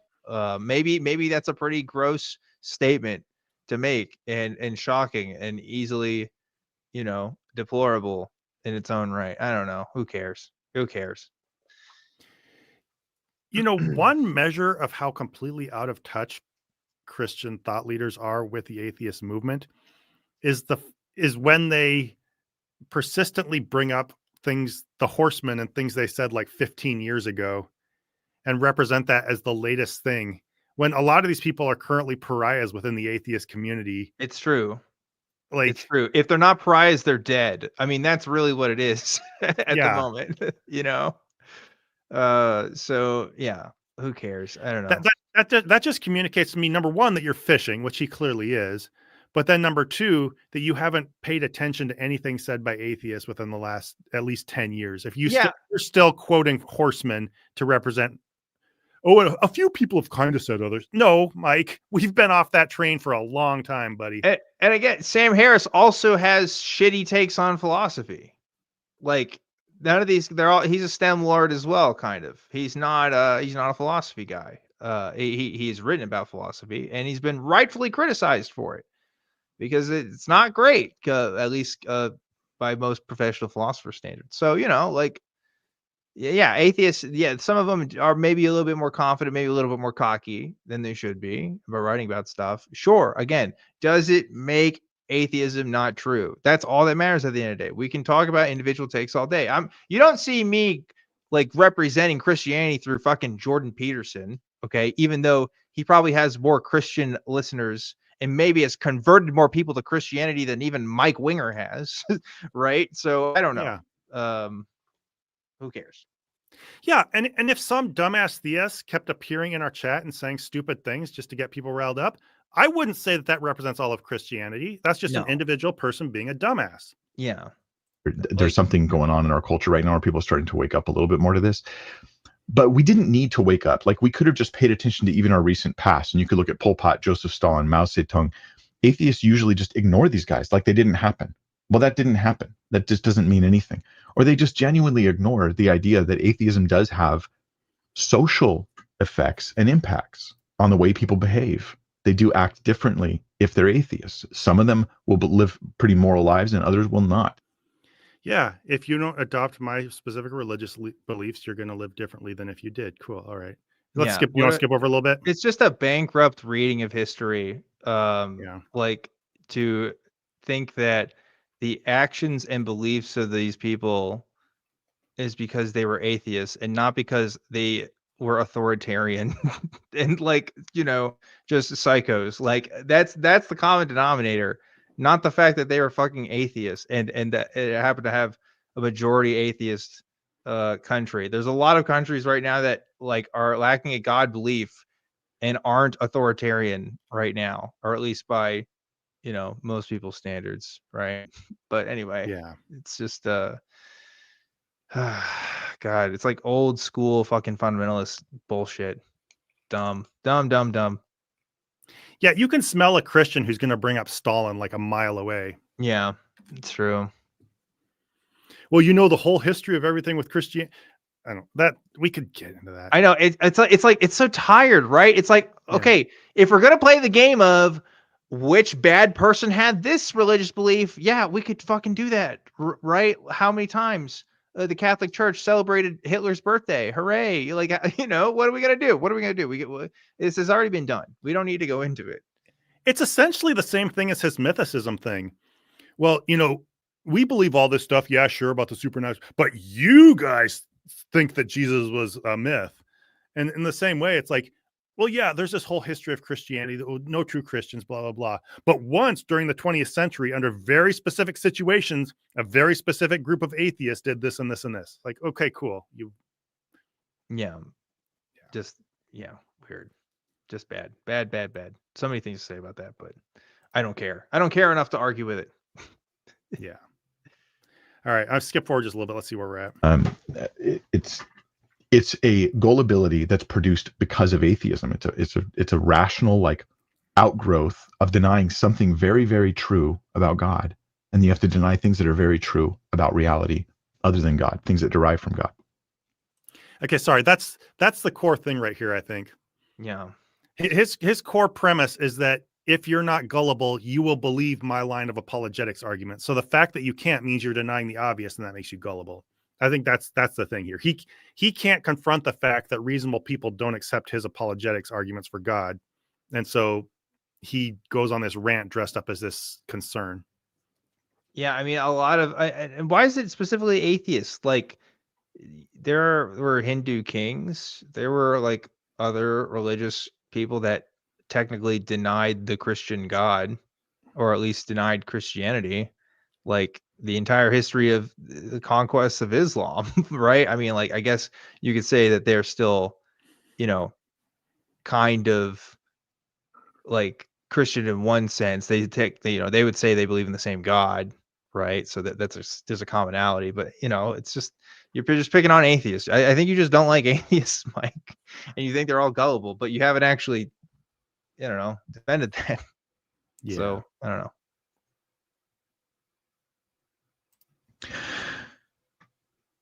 Maybe that's a pretty gross statement to make and shocking and easily, deplorable in its own right. I don't know. Who cares? Who cares? One measure of how completely out of touch Christian thought leaders are with the atheist movement is when they persistently bring up the horsemen and things they said like 15 years ago and represent that as the latest thing, when a lot of these people are currently pariahs within the atheist community. It's true. Like, it's true. If they're not pariahs, they're dead. I mean, that's really what it is at the moment, So yeah, who cares? I don't know. that just communicates to me, number one, that you're fishing, which he clearly is. But then number two, that you haven't paid attention to anything said by atheists within the last at least 10 years. If you're still quoting horsemen to represent, a few people have kind of said others. No, Mike, we've been off that train for a long time, buddy. And again, Sam Harris also has shitty takes on philosophy. Like, none of these, he's a STEM lord as well, kind of. He's not a philosophy guy. He's written about philosophy, and he's been rightfully criticized for it because it's not great, at least by most professional philosopher standards. So, atheists, some of them are maybe a little bit more confident, maybe a little bit more cocky than they should be about writing about stuff. Sure. Again, does it make atheism not true? That's all that matters at the end of the day. We can talk about individual takes all day. You don't see me like representing Christianity through fucking Jordan Peterson, okay? Even though he probably has more Christian listeners and maybe has converted more people to Christianity than even Mike Winger has, right? So I don't know. Yeah. Who cares? Yeah, and if some dumbass theist kept appearing in our chat and saying stupid things just to get people riled up, I wouldn't say that represents all of Christianity. That's just an individual person being a dumbass. Yeah. There's something going on in our culture right now where people are starting to wake up a little bit more to this. But we didn't need to wake up. Like, we could have just paid attention to even our recent past. And you could look at Pol Pot, Joseph Stalin, Mao Zedong. Atheists usually just ignore these guys like they didn't happen. Well, that didn't happen. That just doesn't mean anything. Or they just genuinely ignore the idea that atheism does have social effects and impacts on the way people behave. They do act differently if they're atheists. Some of them will live pretty moral lives and others will not. Yeah, if you don't adopt my specific religious beliefs, you're going to live differently than if you did. Cool. All right. You want to skip over a little bit? It's just a bankrupt reading of history. Like, to think that the actions and beliefs of these people is because they were atheists and not because they were authoritarian and just psychos. Like, that's the common denominator, not the fact that they were fucking atheists and that it happened to have a majority atheist country. There's a lot of countries right now that are lacking a God belief and aren't authoritarian right now, or at least by most people's standards, right? But anyway, it's just God, it's like old school fucking fundamentalist bullshit. Dumb. Yeah, you can smell a Christian who's going to bring up Stalin like a mile away. Yeah, it's true. Well, the whole history of everything with Christianity. I don't know that we could get into that. I know it's so tired, right? It's like, okay, if we're gonna play the game of which bad person had this religious belief, we could fucking do that, right? How many times the Catholic Church celebrated Hitler's birthday? Hooray! Like, what are we gonna do? What are we gonna do? This has already been done. We don't need to go into it. It's essentially the same thing as his mythicism thing. Well, we believe all this stuff. Yeah, sure, about the supernatural, but you guys think that Jesus was a myth. And in the same way, it's like, well, yeah, there's this whole history of Christianity, no true Christians, blah, blah, blah. But once during the 20th century, under very specific situations, a very specific group of atheists did this and this and this. Like, okay, cool. Just weird. Just bad. So many things to say about that, but I don't care. I don't care enough to argue with it. Yeah. All right, I'll skip forward just a little bit. Let's see where we're at. It's a gullibility that's produced because of atheism. It's a rational outgrowth of denying something very, very true about God, and you have to deny things that are very true about reality other than God, things that derive from God. Okay, sorry. That's the core thing right here, I think. Yeah. His core premise is that if you're not gullible, you will believe my line of apologetics argument. So the fact that you can't means you're denying the obvious, and that makes you gullible. I think that's the thing here. He can't confront the fact that reasonable people don't accept his apologetics arguments for God, and so he goes on this rant dressed up as this concern. Yeah, I mean, a lot of, and why is it specifically atheists? Like, there were Hindu kings, there were like other religious people that technically denied the Christian God, or at least denied Christianity, like the entire history of the conquest of Islam, right? I mean, like, I guess you could say that they're still, you know, kind of like Christian in one sense. They they would say they believe in the same God, right? So there's a commonality, but it's just, you're just picking on atheists. I think you just don't like atheists, Mike, and you think they're all gullible, but you haven't actually, defended that. Yeah. So I don't know.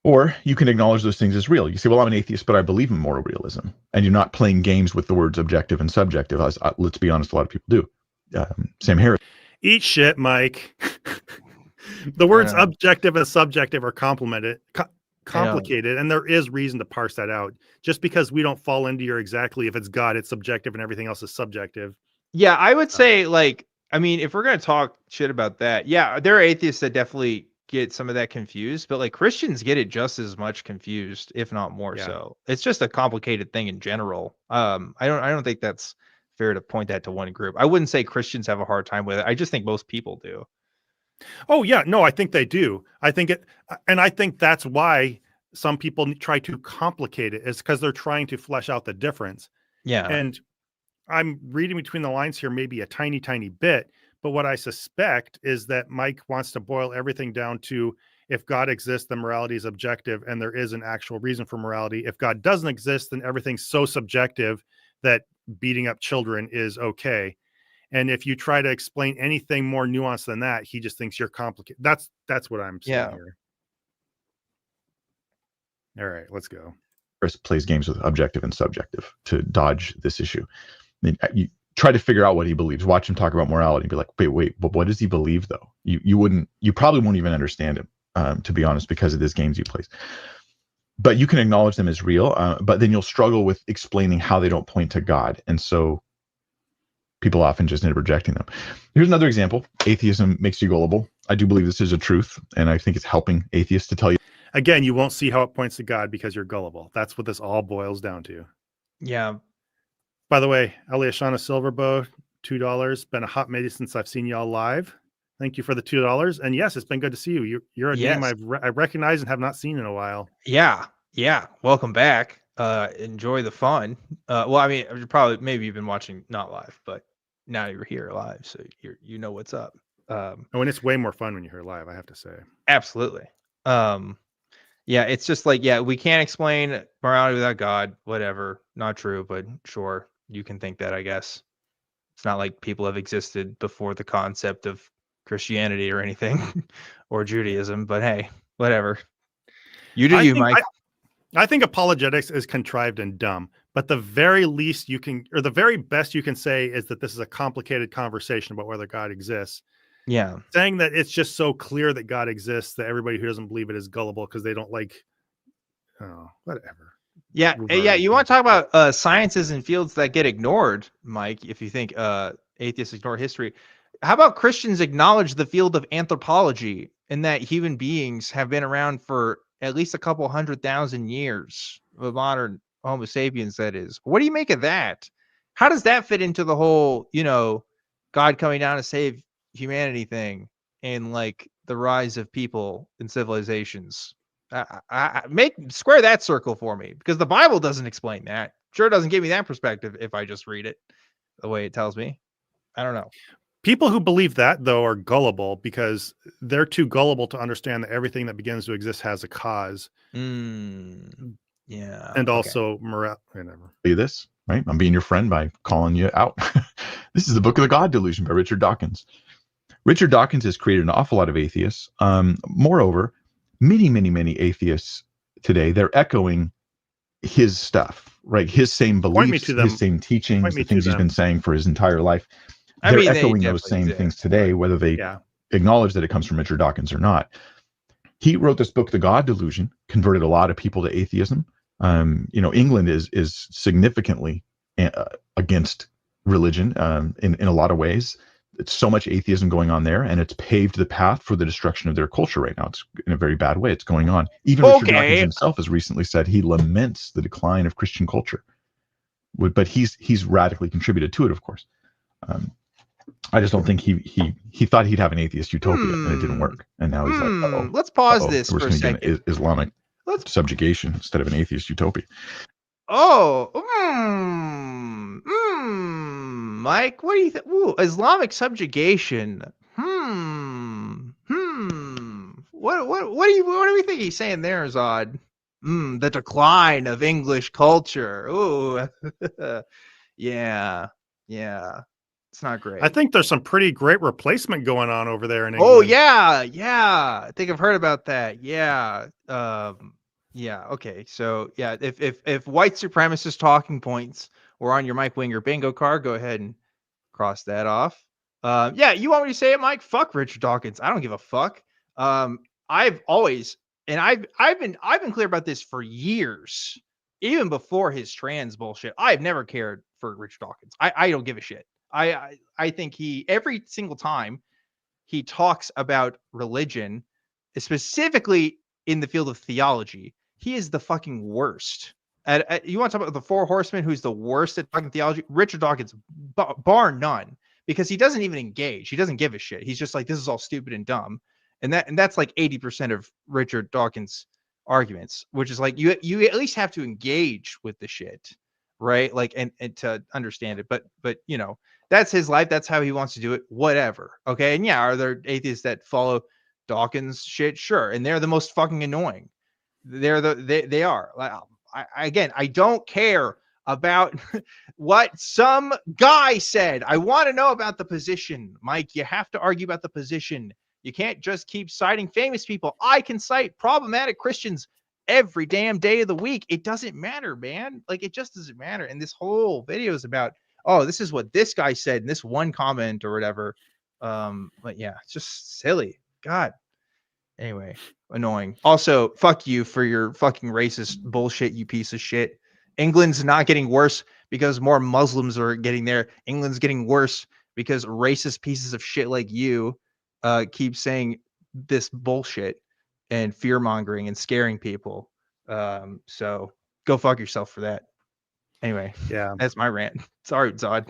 Or you can acknowledge those things as real. You say, well, I'm an atheist, but I believe in moral realism. And you're not playing games with the words objective and subjective, as let's be honest, a lot of people do. Sam Harris. Eat shit, Mike. The words objective and subjective are complicated, and there is reason to parse that out. Just because we don't fall into your exactly, if it's God, it's subjective and everything else is subjective. Yeah, I would say, like, I mean, if we're going to talk shit about that, yeah, there are atheists that definitely get some of that confused, but like Christians get it just as much confused, if not more so. It's just a complicated thing in general. I don't think that's fair to point that to one group. I wouldn't say Christians have a hard time with it. I just think most people do. Oh yeah, no, I think they do. I think that's why some people try to complicate it, is because they're trying to flesh out the difference. Yeah. And I'm reading between the lines here, maybe a tiny, tiny bit, but what I suspect is that Mike wants to boil everything down to, if God exists, then morality is objective and there is an actual reason for morality. If God doesn't exist, then everything's so subjective that beating up children is okay. And if you try to explain anything more nuanced than that, he just thinks you're complicated. That's what I'm saying here. All right, let's go. Chris plays games with objective and subjective to dodge this issue. I mean, you try to figure out what he believes. Watch him talk about morality and be like, wait, but what does he believe though? You probably won't even understand him, to be honest, because of these games he plays. But you can acknowledge them as real, but then you'll struggle with explaining how they don't point to God. And so people often just end up rejecting them. Here's another example. Atheism makes you gullible. I do believe this is a truth, and I think it's helping atheists to tell you. Again, you won't see how it points to God because you're gullible. That's what this all boils down to. Yeah. By the way, Eliashana Silverbow, $2. Been a hot minute since I've seen y'all live. Thank you for the $2. And yes, it's been good to see you. You're a name I recognize and have not seen in a while. Yeah. Welcome back. Enjoy the fun. Well, I mean, maybe you've been watching not live, but now you're here live, so you know what's up. And it's way more fun when you're here live, I have to say. Absolutely. Yeah, it's just like, we can't explain morality without God. Whatever. Not true, but sure, you can think that, I guess. It's not like people have existed before the concept of Christianity or anything, or Judaism, but hey, whatever. You do, Mike. I think apologetics is contrived and dumb, but the very least you can, or the very best you can say, is that this is a complicated conversation about whether God exists. Yeah. Saying that it's just so clear that God exists that everybody who doesn't believe it is gullible because they don't like, whatever. Yeah. Yeah. You want to talk about sciences and fields that get ignored, Mike, if you think atheists ignore history. How about Christians acknowledge the field of anthropology and that human beings have been around for at least a couple 100,000 years of modern Homo sapiens, that is. What do you make of that? How does that fit into the whole, God coming down to save humanity thing and like the rise of people and civilizations? Square that circle for me, because the Bible doesn't explain that. Sure doesn't give me that perspective if I just read it the way it tells me. I don't know. People who believe that, though, are gullible because they're too gullible to understand that everything that begins to exist has a cause. Yeah. And also morale. Whatever. This, right? I'm being your friend by calling you out. This is the book of the God Delusion by Richard Dawkins. Richard Dawkins has created an awful lot of atheists. Moreover, many atheists today, they're echoing his stuff, right? His same beliefs, his same teachings, the things he's been saying for his entire life. they're mean, they echoing those definitely same exist, things today, but- whether they Yeah. acknowledge that it comes from Richard Dawkins or not. He wrote this book, The God Delusion, converted a lot of people to atheism. England is significantly against religion in a lot of ways. It's so much atheism going on there, and it's paved the path for the destruction of their culture right now. It's in a very bad way. It's going on. Even Richard Dawkins himself has recently said he laments the decline of Christian culture, but he's radically contributed to it, of course. I just don't think he thought he'd have an atheist utopia, and it didn't work. And now he's like, uh-oh. Let's pause this We're for a going to second. get an Islamic subjugation instead of an atheist utopia. Oh, Mike, what do you think? Ooh, Islamic subjugation. What do we think he's saying there, Zod? The decline of English culture. Ooh, yeah. It's not great. I think there's some pretty great replacement going on over there in England. Oh yeah. I think I've heard about that. Yeah. Yeah. Okay. So yeah, if white supremacist talking points were on your Mike Winger bingo card, go ahead and cross that off. Yeah, you want me to say it, Mike? Fuck Richard Dawkins. I don't give a fuck. I've always, and I've been clear about this for years, even before his trans bullshit. I've never cared for Richard Dawkins. I don't give a shit. I think he, every single time he talks about religion, specifically in the field of theology, he is the fucking worst. You want to talk about the four horsemen, who's the worst at talking theology? Richard Dawkins, bar none, because he doesn't even engage. He doesn't give a shit. He's just like, this is all stupid and dumb. And that's like 80% of Richard Dawkins' arguments, which is like, you at least have to engage with the shit, right? Like, and to understand it. But that's his life. That's how he wants to do it. Whatever. Okay. And yeah, are there atheists that follow Dawkins shit? Sure. And they're the most fucking annoying. They are. Like, I don't care about what some guy said. I want to know about the position. Mike, you have to argue about the position. You can't just keep citing famous people. I can cite problematic Christians every damn day of the week. It doesn't matter, man. Like, it just doesn't matter. And this whole video is about, oh, this is what this guy said in this one comment or whatever. But yeah, it's just silly. God. Anyway, annoying. Also, fuck you for your fucking racist bullshit, you piece of shit. England's not getting worse because more Muslims are getting there. England's getting worse because racist pieces of shit like you keep saying this bullshit and fear mongering and scaring people. So go fuck yourself for that. Anyway, yeah, that's my rant. Sorry, Zod.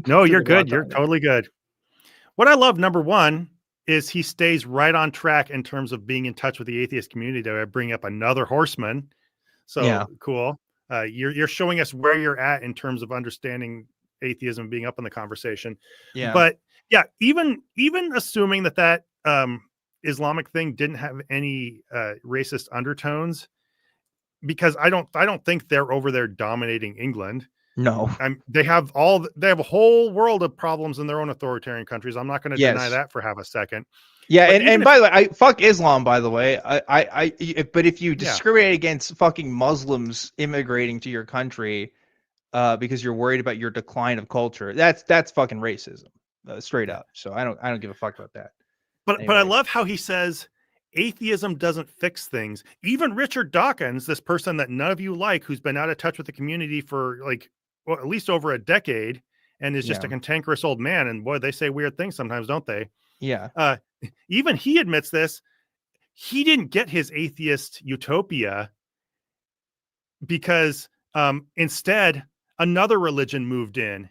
No, you're good. You're totally good. What I love, number one, is he stays right on track in terms of being in touch with the atheist community to bring up another horseman. So yeah. Cool. You're showing us where you're at in terms of understanding atheism, being up in the conversation. Yeah. But yeah, even assuming that Islamic thing didn't have any racist undertones, because I don't think they're over there dominating England. No, they have a whole world of problems in their own authoritarian countries. I'm not going to deny that for half a second. Yeah, and by the way, I fuck Islam. By the way, but if you discriminate against fucking Muslims immigrating to your country, because you're worried about your decline of culture, that's fucking racism, straight up. So I don't give a fuck about that. But I love how he says atheism doesn't fix things. Even Richard Dawkins, this person that none of you like, who's been out of touch with the community for at least over a decade, and is just a cantankerous old man. And boy, they say weird things sometimes, don't they? Yeah. Even he admits this. He didn't get his atheist utopia because instead another religion moved in.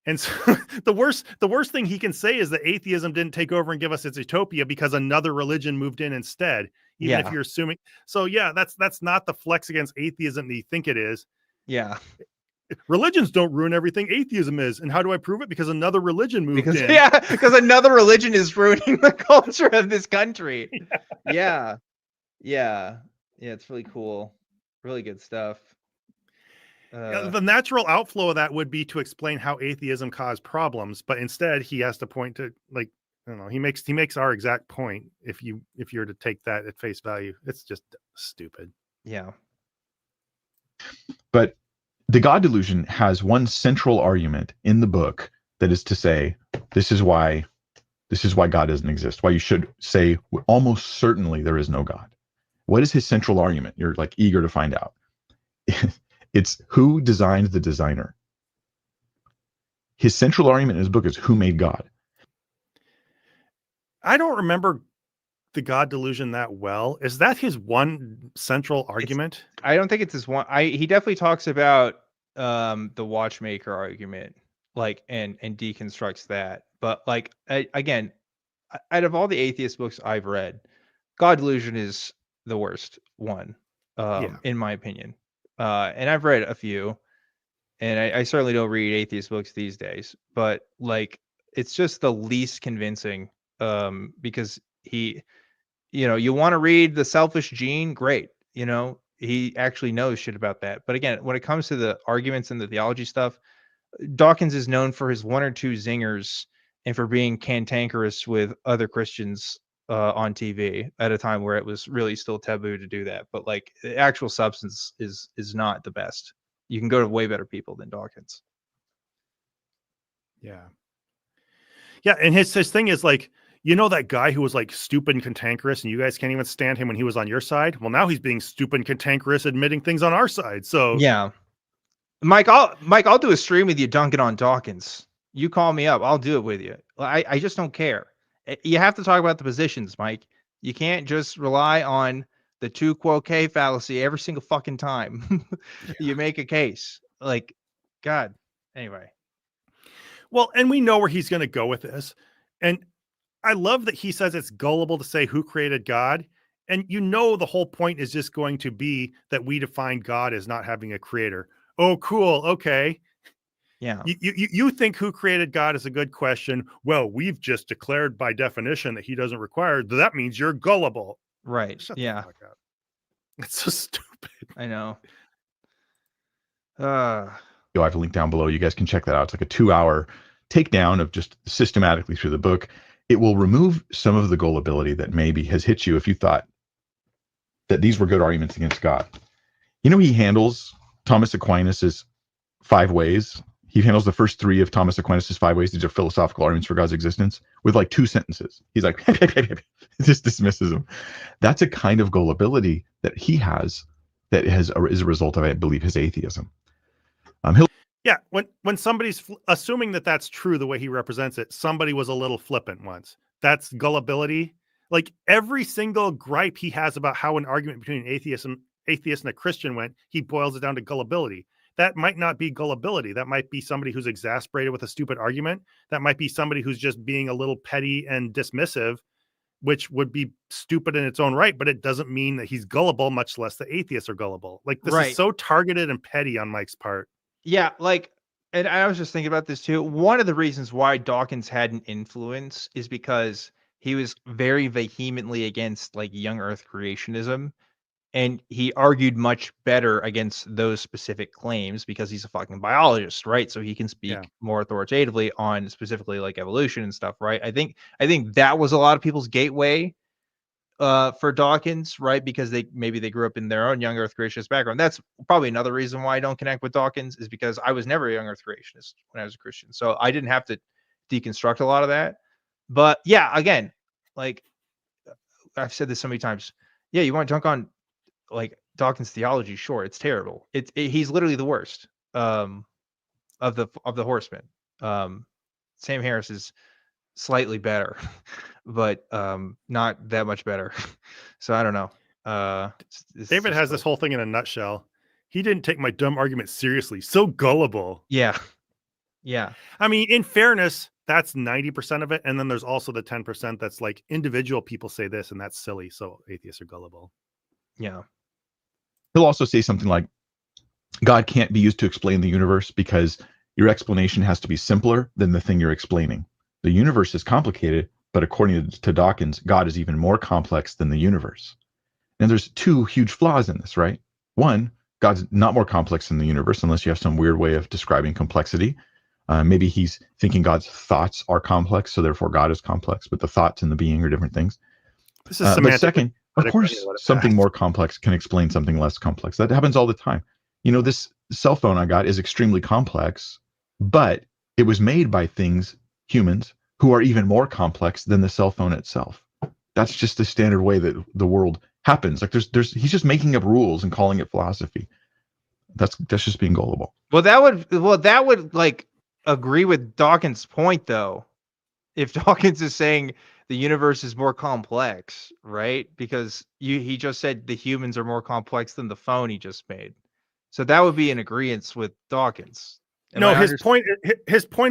And so the worst thing he can say is that atheism didn't take over and give us its utopia because another religion moved in instead. Even if you're assuming. So yeah, that's not the flex against atheism that you think it is. Yeah. Religions don't ruin everything. Atheism is. And how do I prove it? Because another religion moved in. Yeah, because another religion is ruining the culture of this country. Yeah. It's really cool. Really good stuff. The natural outflow of that would be to explain how atheism caused problems, but instead he has to point to, I don't know, he makes our exact point. If you're to take that at face value, it's just stupid. Yeah. But the God Delusion has one central argument in the book That is to say, this is why God doesn't exist. Why you should say almost certainly there is no God. What is his central argument? You're like eager to find out. It's who designed the designer. His central argument in his book is who made God. I don't remember the God Delusion that well. Is that his one central argument? I don't think it's his one. He definitely talks about the watchmaker argument, like and deconstructs that. But like again, out of all the atheist books I've read, God Delusion is the worst one, in my opinion. And I've read a few, and I certainly don't read atheist books these days. But like, it's just the least convincing, because he, you want to read The Selfish Gene, great. He actually knows shit about that. But again, when it comes to the arguments and the theology stuff, Dawkins is known for his one or two zingers and for being cantankerous with other Christians on TV at a time where it was really still taboo to do that. But like, the actual substance is not the best. You can go to way better people than Dawkins. Yeah. And his thing is like, that guy who was like stupid and cantankerous and you guys can't even stand him when he was on your side. Well, now he's being stupid and cantankerous, admitting things on our side. So yeah, Mike, I'll do a stream with you dunking on Dawkins. You call me up, I'll do it with you. I just don't care. You have to talk about the positions, Mike. You can't just rely on the tu quoque fallacy every single fucking time you make a case. Like, God. Anyway. Well, and we know where he's going to go with this. And I love that he says it's gullible to say who created God. And the whole point is just going to be that we define God as not having a creator. Oh, cool. Okay. Yeah. You think who created God is a good question. Well, we've just declared by definition that he doesn't require. That means you're gullible. Right. Shut yeah. the fuck up. It's so stupid. I know. I have a link down below. You guys can check that out. It's like a 2-hour takedown of just systematically through the book. It will remove some of the gullibility that maybe has hit you if you thought that these were good arguments against God. He handles Thomas Aquinas's 5 ways. He handles the first 3 of Thomas Aquinas's 5 ways. These are philosophical arguments for God's existence with like 2 sentences. He's like, just dismisses them. That's a kind of gullibility that he has that is a result of, I believe, his atheism. When somebody's assuming that that's true the way he represents it, somebody was a little flippant once. That's gullibility. Like every single gripe he has about how an argument between an atheist and a Christian went, he boils it down to gullibility. That might not be gullibility. That might be somebody who's exasperated with a stupid argument. That might be somebody who's just being a little petty and dismissive, which would be stupid in its own right, but it doesn't mean that he's gullible, much less the atheists are gullible. Like this is so targeted and petty on Mike's part. Yeah, like, and I was just thinking about this too. One of the reasons why Dawkins had an influence is because he was very vehemently against like young Earth creationism. And he argued much better against those specific claims because he's a fucking biologist, right? So he can speak more authoritatively on specifically like evolution and stuff, right? I think that was a lot of people's gateway for Dawkins, right? Because they grew up in their own young Earth creationist background. That's probably another reason why I don't connect with Dawkins, is because I was never a young Earth creationist when I was a Christian. So I didn't have to deconstruct a lot of that. But yeah, again, like I've said this so many times. Yeah, you want to dunk on like Dawkins' theology? Sure, it's terrible. He's literally the worst of the horsemen. Sam Harris is slightly better, but not that much better. So I don't know. David has this whole thing in a nutshell. He didn't take my dumb argument seriously. So gullible. Yeah. I mean, in fairness, that's 90% of it, and then there's also the 10% that's like individual people say this, and that's silly. So atheists are gullible. Yeah. He'll also say something like, God can't be used to explain the universe because your explanation has to be simpler than the thing you're explaining. The universe is complicated, but according to Dawkins, God is even more complex than the universe. And there's 2 huge flaws in this, right? One, God's not more complex than the universe, unless you have some weird way of describing complexity. Maybe he's thinking God's thoughts are complex, so therefore God is complex, but the thoughts and the being are different things. This is but second, of course, something more complex can explain something less complex. That happens all the time. This cell phone I got is extremely complex, but It was made by humans, who are even more complex than the cell phone itself. That's just the standard way that the world happens. Like he's just making up rules and calling it philosophy. That's just being gullible. Well, that would like agree with Dawkins' point, though. If Dawkins is saying the universe is more complex, right? Because he just said the humans are more complex than the phone he just made. So that would be in agreement with Dawkins. No, his point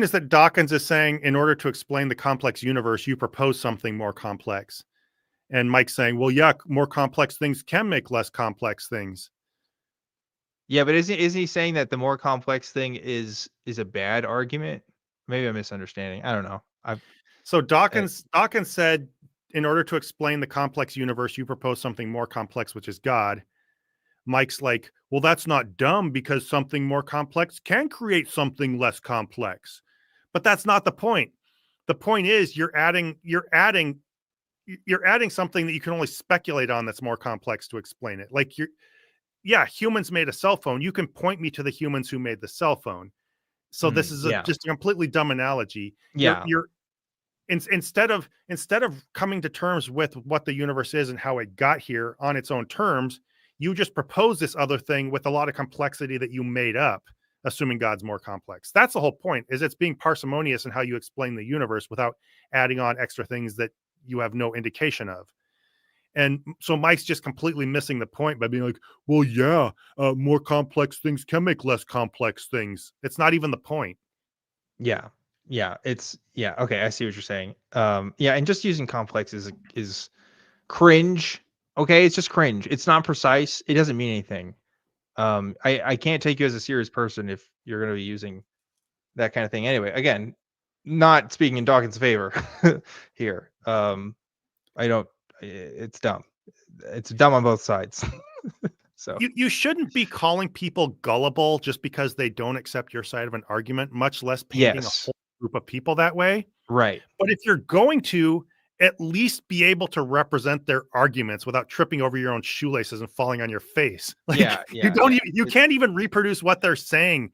is that Dawkins is saying in order to explain the complex universe, you propose something more complex. And Mike's saying, well, yeah, more complex things can make less complex things. Yeah, but isn't he saying that the more complex thing is a bad argument? Maybe I'm misunderstanding. I don't know. So Dawkins said, in order to explain the complex universe, you propose something more complex, which is God. Mike's like, well, that's not dumb because something more complex can create something less complex. But that's not the point. The point is you're adding something that you can only speculate on that's more complex to explain it. Like humans made a cell phone. You can point me to the humans who made the cell phone. So this is just a completely dumb analogy. Yeah. Instead of coming to terms with what the universe is and how it got here on its own terms, you just propose this other thing with a lot of complexity that you made up, assuming God's more complex. That's the whole point, is it's being parsimonious in how you explain the universe without adding on extra things that you have no indication of. And so Mike's just completely missing the point by being like, well, yeah, more complex things can make less complex things. It's not even the point. Yeah. Okay. I see what you're saying. And just using complex is cringe. Okay. It's just cringe. It's not precise. It doesn't mean anything. I can't take you as a serious person if you're going to be using that kind of thing. Anyway, again, not speaking in Dawkins' favor here. It's dumb. It's dumb on both sides. So you shouldn't be calling people gullible just because they don't accept your side of an argument, much less painting a whole group of people that way. Right. But if you're going to at least be able to represent their arguments without tripping over your own shoelaces and falling on your face. Like, you can't even reproduce what they're saying.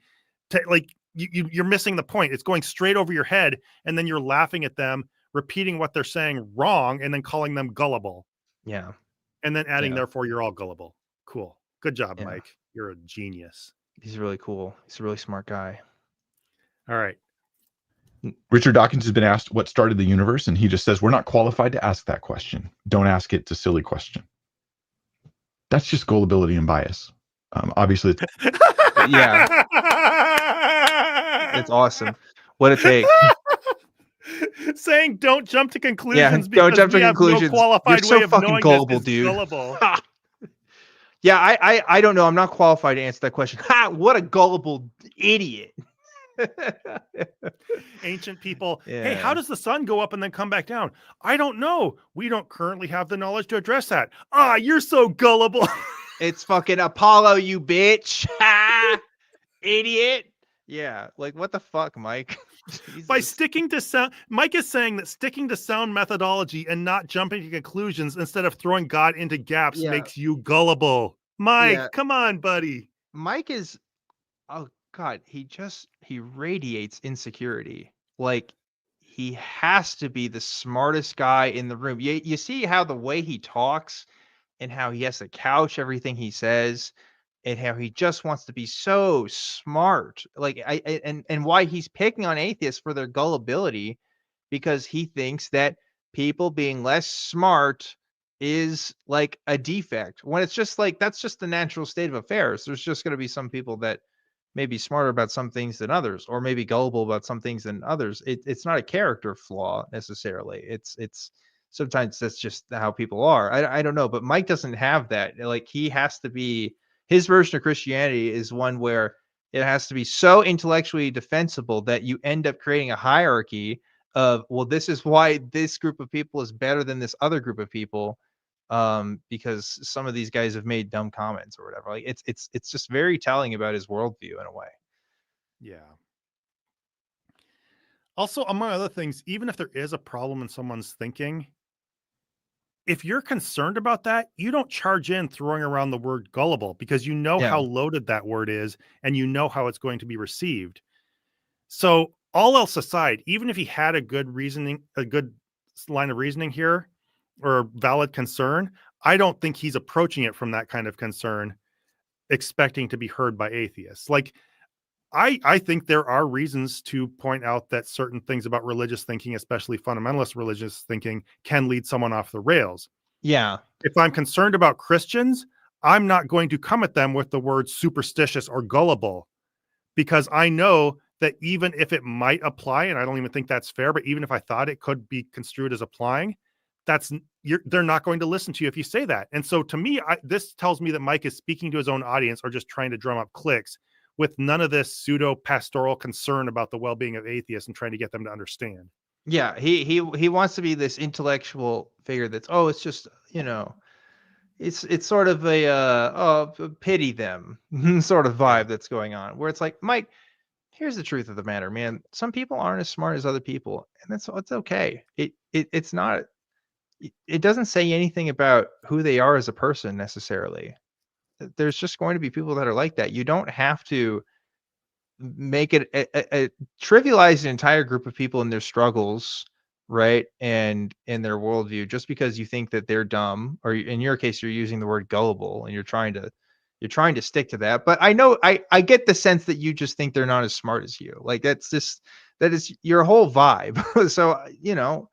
You're missing the point. It's going straight over your head, and then you're laughing at them, repeating what they're saying wrong, and then calling them gullible. Yeah. And then adding, therefore, you're all gullible. Cool. Good job, Mike. You're a genius. He's really cool. He's a really smart guy. All right. Richard Dawkins has been asked what started the universe, and he just says, we're not qualified to ask that question. Don't ask it. It's a silly question. That's just gullibility and bias. Obviously. Yeah. It's awesome. What a take. Saying don't jump to conclusions don't jump to we conclusions. Have no qualified You're so way of fucking knowing gullible, this is dude. Gullible. Yeah, I don't know. I'm not qualified to answer that question. Ha! What a gullible idiot. Ancient people. Hey, how does the sun go up and then come back down? I don't know. We don't currently have the knowledge to address that. You're so gullible. It's fucking Apollo, you bitch. Ha! Idiot. Yeah, like what the fuck, Mike? By sticking to sound, Mike is saying that sticking to sound methodology and not jumping to conclusions instead of throwing God into gaps makes you gullible. Mike, come on, buddy. Mike is, oh God, he radiates insecurity. Like he has to be the smartest guy in the room. You see how the way he talks and how he has to couch everything he says, and how he just wants to be so smart. Like and why he's picking on atheists for their gullibility, because he thinks that people being less smart is like a defect, when it's just like that's just the natural state of affairs. There's just going to be some people that may be smarter about some things than others, or maybe gullible about some things than others. It's not a character flaw necessarily. It's sometimes that's just how people are. I don't know, but Mike doesn't have that. Like he has to be, his version of Christianity is one where it has to be so intellectually defensible that you end up creating a hierarchy of, well, this is why this group of people is better than this other group of people, because some of these guys have made dumb comments or whatever. Like it's just very telling about his worldview in a way. Yeah. Also, among other things, even if there is a problem in someone's thinking, if you're concerned about that, you don't charge in throwing around the word gullible, because you know how loaded that word is and you know how it's going to be received. So all else aside, even if he had a good line of reasoning here or a valid concern, I don't think he's approaching it from that kind of concern, expecting to be heard by atheists. Like, I think there are reasons to point out that certain things about religious thinking, especially fundamentalist religious thinking, can lead someone off the rails. Yeah. If I'm concerned about Christians, I'm not going to come at them with the words superstitious or gullible, because I know that even if it might apply, and I don't even think that's fair, but even if I thought it could be construed as applying, they're not going to listen to you if you say that. And so to me, this tells me that Mike is speaking to his own audience or just trying to drum up clicks with none of this pseudo pastoral concern about the well-being of atheists and trying to get them to understand. Yeah, he wants to be this intellectual figure that's, oh, it's just, it's sort of a pity them sort of vibe that's going on, where it's like, Mike, here's the truth of the matter, man. Some people aren't as smart as other people, and it's okay. It's not, it doesn't say anything about who they are as a person necessarily. There's just going to be people that are like that. You don't have to make it trivialize an entire group of people in their struggles, right, and in their worldview, just because you think that they're dumb, or in your case you're using the word gullible and you're trying to stick to that. But I know I get the sense that you just think they're not as smart as you. Like, that is your whole vibe. So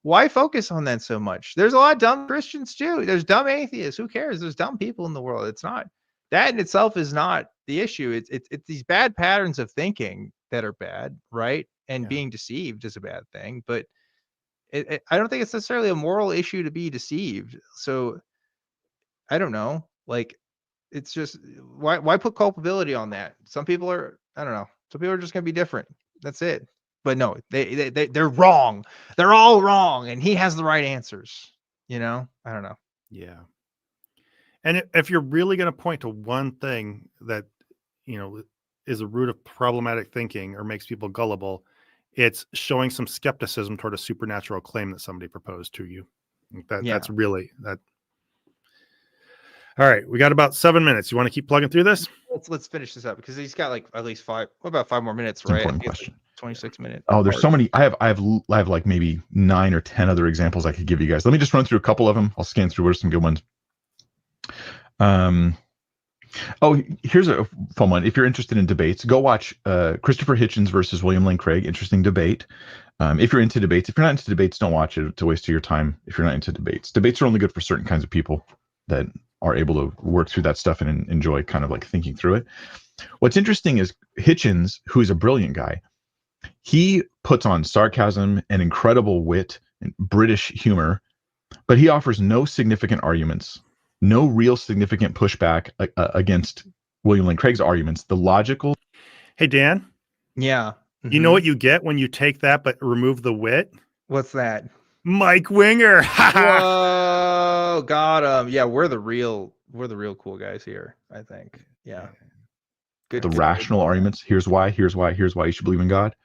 why focus on that so much? There's a lot of dumb Christians too. There's dumb atheists. Who cares? There's dumb people in the world. It's not, that in itself is not the issue. It's these bad patterns of thinking that are bad, right? And being deceived is a bad thing. But I don't think it's necessarily a moral issue to be deceived. So I don't know. Like, it's just, why put culpability on that? Some people are, I don't know. Some people are just gonna be different. That's it. But no, they're wrong. They're all wrong, and he has the right answers. I don't know. Yeah. And if you're really going to point to one thing that, is a root of problematic thinking or makes people gullible, it's showing some skepticism toward a supernatural claim that somebody proposed to you. That's really that. All right, we got about 7 minutes. You want to keep plugging through this? Let's finish this up, because he's got like at least five. What about 5 more minutes, right? Important question. 26 minutes. Oh, there's so many. I have like maybe 9 or 10 other examples I could give you guys. Let me just run through a couple of them. I'll scan through. What are some good ones? Oh, here's a fun one. If you're interested in debates, go watch Christopher Hitchens versus William Lane Craig. Interesting debate. If you're into debates, if you're not into debates, don't watch it. It's a waste of your time. If you're not into debates, debates are only good for certain kinds of people that are able to work through that stuff and enjoy kind of like thinking through it. What's interesting is Hitchens, who is a brilliant guy, he puts on sarcasm and incredible wit and British humor, but he offers no significant arguments, no real significant pushback against William Lane Craig's arguments. The logical. Hey, Dan. Yeah. Mm-hmm. You know what you get when you take that but remove the wit? What's that? Mike Winger. Whoa, got him. Yeah, we're the real cool guys here, I think. Yeah. Good. The rational arguments. Here's why you should believe in God.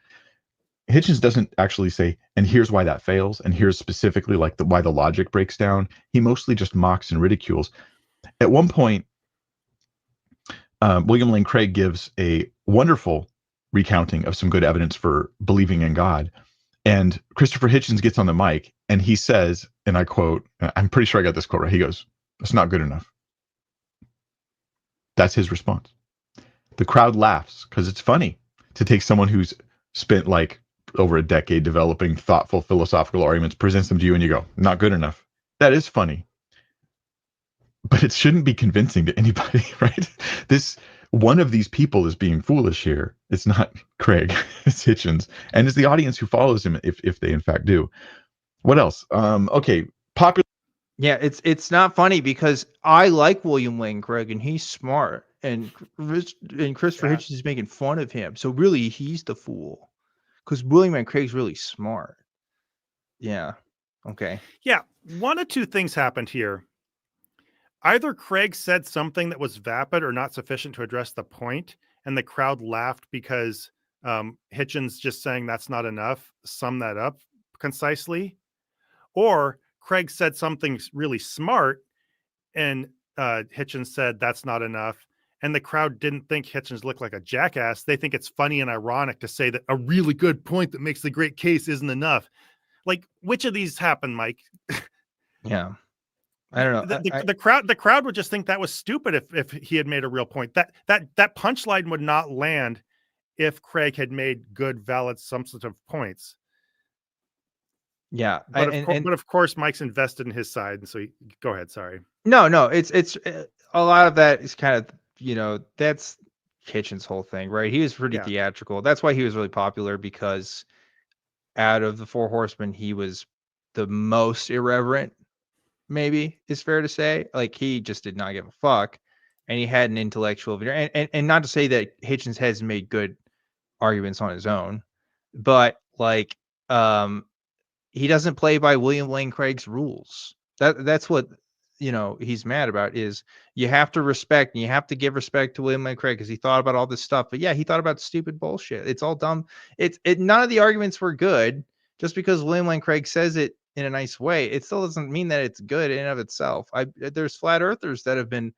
Hitchens doesn't actually say, and here's why that fails, and here's specifically like why the logic breaks down. He mostly just mocks and ridicules. At one point, William Lane Craig gives a wonderful recounting of some good evidence for believing in God. And Christopher Hitchens gets on the mic and he says, and I quote, I'm pretty sure I got this quote right. He goes, "That's not good enough." That's his response. The crowd laughs because it's funny to take someone who's spent like over a decade developing thoughtful philosophical arguments, presents them to you, and you go, "Not good enough." That is funny, but it shouldn't be convincing to anybody, right? One of these people is being foolish here. It's not Craig, it's Hitchens, and it's the audience who follows him if they in fact do. What else? Okay, popular. Yeah, it's not funny because I like William Lane Craig and he's smart, and Christopher Hitchens is making fun of him. So really, he's the fool because William Lane Craig's really smart. Yeah. Okay. Yeah, one of two things happened here. Either Craig said something that was vapid or not sufficient to address the point, and the crowd laughed because Hitchens just saying that's not enough summed that up concisely. Or Craig said something really smart, and Hitchens said that's not enough, and the crowd didn't think Hitchens looked like a jackass. They think it's funny and ironic to say that a really good point that makes the great case isn't enough. Like, which of these happened, Mike? Yeah. I don't know. The crowd would just think that was stupid if he had made a real point. That punchline would not land if Craig had made good, valid, substantive points. Yeah. But of course, Mike's invested in his side, and so go ahead. Sorry. No, it's a lot of that is kind of, that's Hitchens' whole thing, right? He was pretty theatrical. That's why he was really popular, because out of the Four Horsemen, he was the most irreverent, maybe is fair to say. Like, he just did not give a fuck, and he had an intellectual veneer. And not to say that Hitchens has made good arguments on his own, but like, he doesn't play by William Lane Craig's rules. That's what he's mad about, is you have to respect, and you have to give respect to William Lane Craig, because he thought about all this stuff. But yeah, he thought about stupid bullshit. It's all dumb. None of the arguments were good. Just because William Lane Craig says it in a nice way, it still doesn't mean that it's good in and of itself. There's flat earthers that have been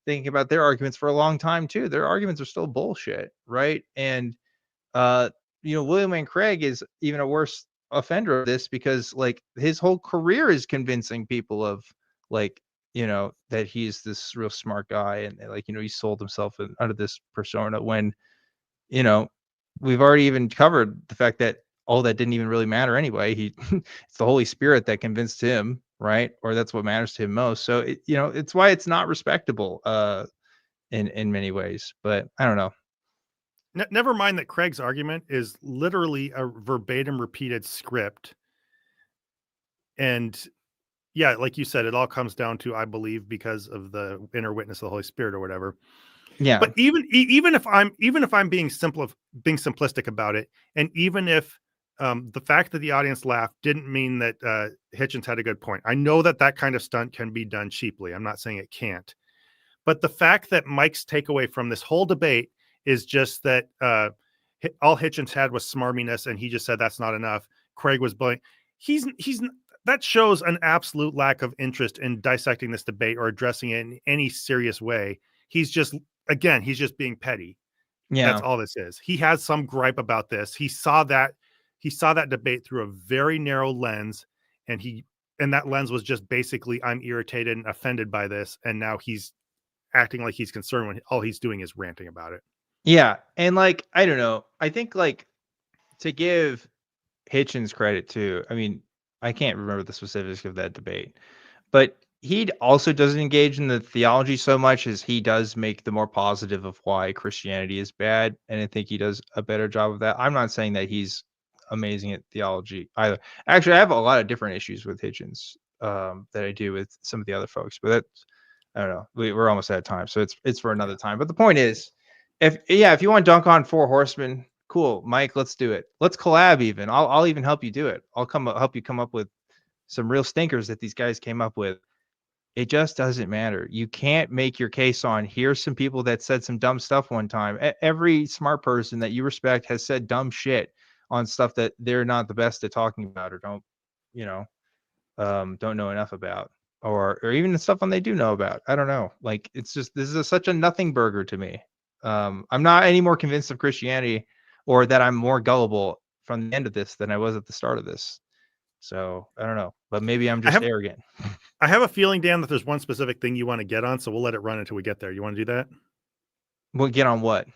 thinking about their arguments for a long time too. Their arguments are still bullshit, right? And William Lane Craig is even a worse offender of this, because like his whole career is convincing people of like, that he's this real smart guy, and like, he sold himself under this persona, when we've already even covered the fact that all that didn't even really matter anyway. It's the Holy Spirit that convinced him, right? Or that's what matters to him most. So it's why it's not respectable in many ways. But I don't know. Never mind that Craig's argument is literally a verbatim repeated script. And yeah, like you said, it all comes down to, I believe, because of the inner witness of the Holy Spirit or whatever. Yeah. But even if I'm being simplistic about it, and even if the fact that the audience laughed didn't mean that Hitchens had a good point. I know that kind of stunt can be done cheaply. I'm not saying it can't. But the fact that Mike's takeaway from this whole debate is just that all Hitchens had was smarminess, and he just said that's not enough. Craig was blank. That shows an absolute lack of interest in dissecting this debate or addressing it in any serious way. He's just being petty. Yeah, that's all this is. He has some gripe about this. He saw that debate through a very narrow lens, and that lens was just basically, I'm irritated and offended by this, and now he's acting like he's concerned when all he's doing is ranting about it. Yeah, and like, I don't know. I think, like, to give Hitchens credit too, I mean, I can't remember the specifics of that debate, but he also doesn't engage in the theology so much as he does make the more positive of why Christianity is bad, and I think he does a better job of that. I'm not saying that he's amazing at theology either. Actually, I have a lot of different issues with Hitchens that I do with some of the other folks, but that's, I don't know. We're almost out of time, so it's for another time. But the point is, if you want to dunk on Four Horsemen, cool, Mike, let's do it. Let's collab even. I'll even help you do it. I'll help you come up with some real stinkers that these guys came up with. It just doesn't matter. You can't make your case on, here's some people that said some dumb stuff one time. Every smart person that you respect has said dumb shit on stuff that they're not the best at talking about, or don't know enough about, or even the stuff they do know about. I don't know. Like, it's just, this is such a nothing burger to me. I'm not any more convinced of Christianity, or that I'm more gullible from the end of this than I was at the start of this. So I don't know, but maybe I'm just arrogant. I have a feeling, Dan, that there's one specific thing you want to get on, so we'll let it run until we get there. You want to do that? We'll get on what?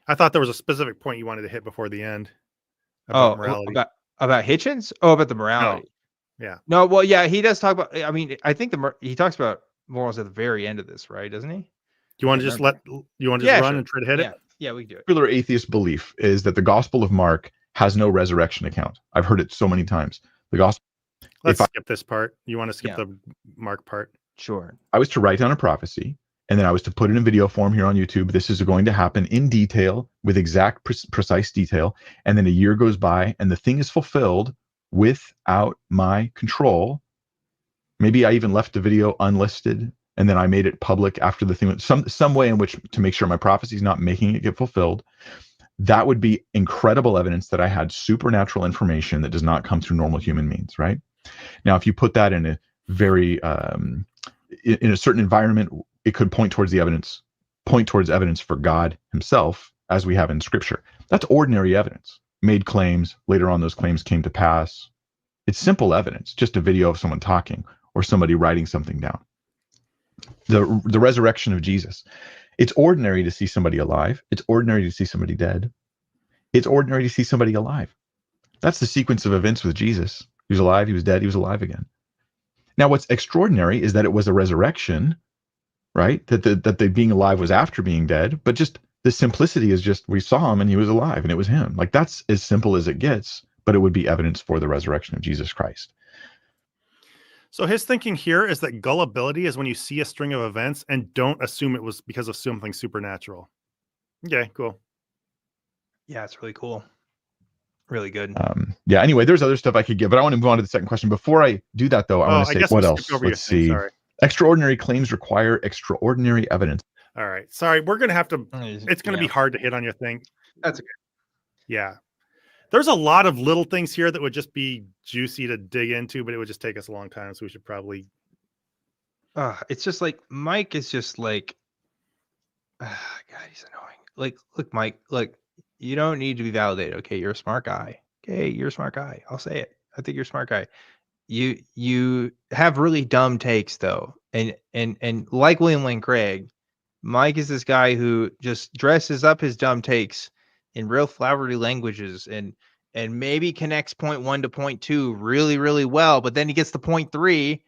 I thought there was a specific point you wanted to hit before the end about morality. About Hitchens? Oh, about the morality. No. Yeah. No, well, yeah, he does talk about, I mean, I think he talks about morals at the very end of this, right? Doesn't he? Do you want to just run and try to hit it? Yeah, we can do it. Popular atheist belief is that the Gospel of Mark has no resurrection account. I've heard it so many times. The gospel. Let's skip this part. You want to skip the Mark part? Sure. I was to write down a prophecy, and then I was to put it in video form here on YouTube. This is going to happen in detail, with exact, precise detail. And then a year goes by, and the thing is fulfilled without my control. Maybe I even left the video unlisted, and then I made it public after the thing. Some way in which to make sure my prophecy is not making it get fulfilled. That would be incredible evidence that I had supernatural information that does not come through normal human means, right? Now, if you put that in a very, in a certain environment, it could point towards the evidence point towards evidence for God himself, as we have in Scripture. That's ordinary evidence. Made claims, later on those claims came to pass. It's simple evidence, just a video of someone talking or somebody writing something down. The resurrection of Jesus. It's ordinary to see somebody alive. It's ordinary to see somebody dead. It's ordinary to see somebody alive. That's the sequence of events with Jesus. He was alive, he was dead, he was alive again. Now, what's extraordinary is that it was a resurrection, right? That the being alive was after being dead, but just the simplicity is just we saw him and he was alive and it was him. Like, that's as simple as it gets, but it would be evidence for the resurrection of Jesus Christ. So his thinking here is that gullibility is when you see a string of events and don't assume it was because of something supernatural. Okay, cool. Yeah, it's really cool. Really good. Yeah, anyway, there's other stuff I could give, but I want to move on to the second question. Before I do that, though, I want to say what else? Let's see. Sorry. Extraordinary claims require extraordinary evidence. All right. Sorry, we're going to have to, it's going to be hard to hit on your thing. That's okay. Yeah. There's a lot of little things here that would just be juicy to dig into, but it would just take us a long time. So we should probably. It's just like Mike is just like, God, he's annoying. Like, look, Mike, look, you don't need to be validated. Okay, you're a smart guy. Okay, you're a smart guy. I'll say it. I think you're a smart guy. You have really dumb takes though, and like William Lane Craig, Mike is this guy who just dresses up his dumb takes in real flowery languages and maybe connects point 1 to point 2 really, really well, but then he gets to point 3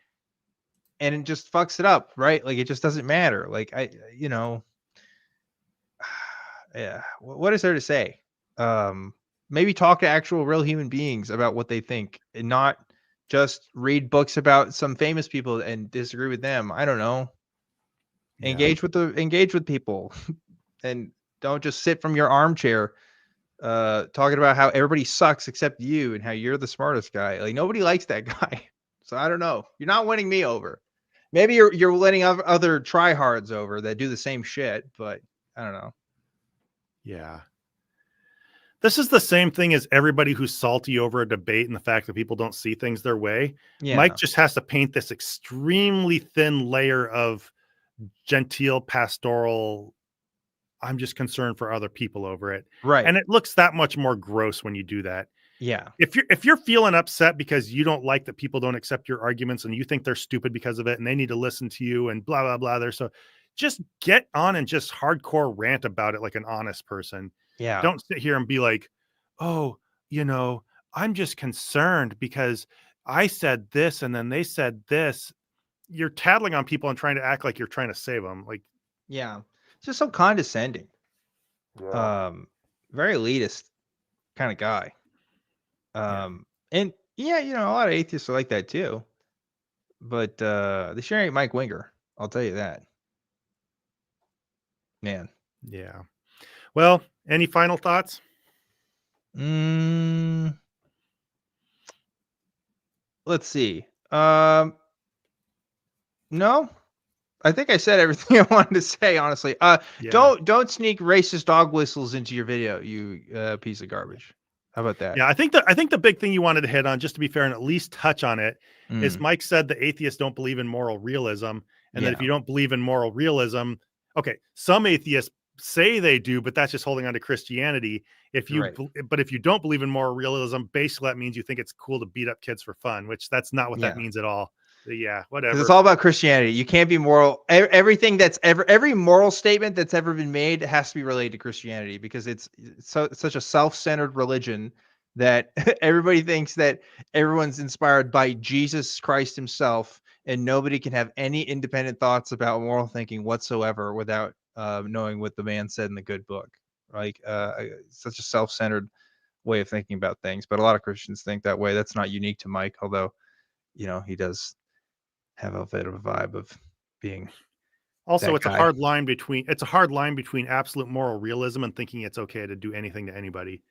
and it just fucks it up, right? Like, it just doesn't matter. Like, yeah, what is there to say? Maybe talk to actual real human beings about what they think and not just read books about some famous people and disagree with them. I don't know. Yeah. Engage with people and don't just sit from your armchair talking about how everybody sucks except you and how you're the smartest guy. Like, nobody likes that guy. So I don't know. You're not winning me over. Maybe you're winning other tryhards over that do the same shit, but I don't know. Yeah. This is the same thing as everybody who's salty over a debate and the fact that people don't see things their way. Yeah. Mike just has to paint this extremely thin layer of genteel pastoral, I'm just concerned for other people over it. Right. And it looks that much more gross when you do that. Yeah. If you're feeling upset because you don't like that people don't accept your arguments and you think they're stupid because of it and they need to listen to you and blah, blah, blah. So just get on and just hardcore rant about it like an honest person. Yeah. Don't sit here and be like, oh, I'm just concerned because I said this and then they said this. You're tattling on people and trying to act like you're trying to save them. Like, yeah, it's just so condescending. Yeah. Very elitist kind of guy. And yeah, a lot of atheists are like that too. But they sure ain't Mike Winger. I'll tell you that. Man. Yeah. Well, any final thoughts? Let's see. No, I think I said everything I wanted to say, honestly. Don't sneak racist dog whistles into your video, you piece of garbage. How about that? Yeah, I think the big thing you wanted to hit on, just to be fair and at least touch on it, is Mike said the atheists don't believe in moral realism, and that if you don't believe in moral realism, okay, some atheists say they do, but that's just holding on to Christianity. But if you don't believe in moral realism, basically that means you think it's cool to beat up kids for fun, which that's not what that means at all. Yeah, whatever. It's all about Christianity. You can't be moral. Everything every moral statement that's ever been made has to be related to Christianity because it's such a self-centered religion that everybody thinks that everyone's inspired by Jesus Christ himself, and nobody can have any independent thoughts about moral thinking whatsoever without knowing what the man said in the good book. Like such a self-centered way of thinking about things. But a lot of Christians think that way. That's not unique to Mike, although he does have a bit of a vibe of being. Also, it's a hard line between absolute moral realism and thinking it's okay to do anything to anybody.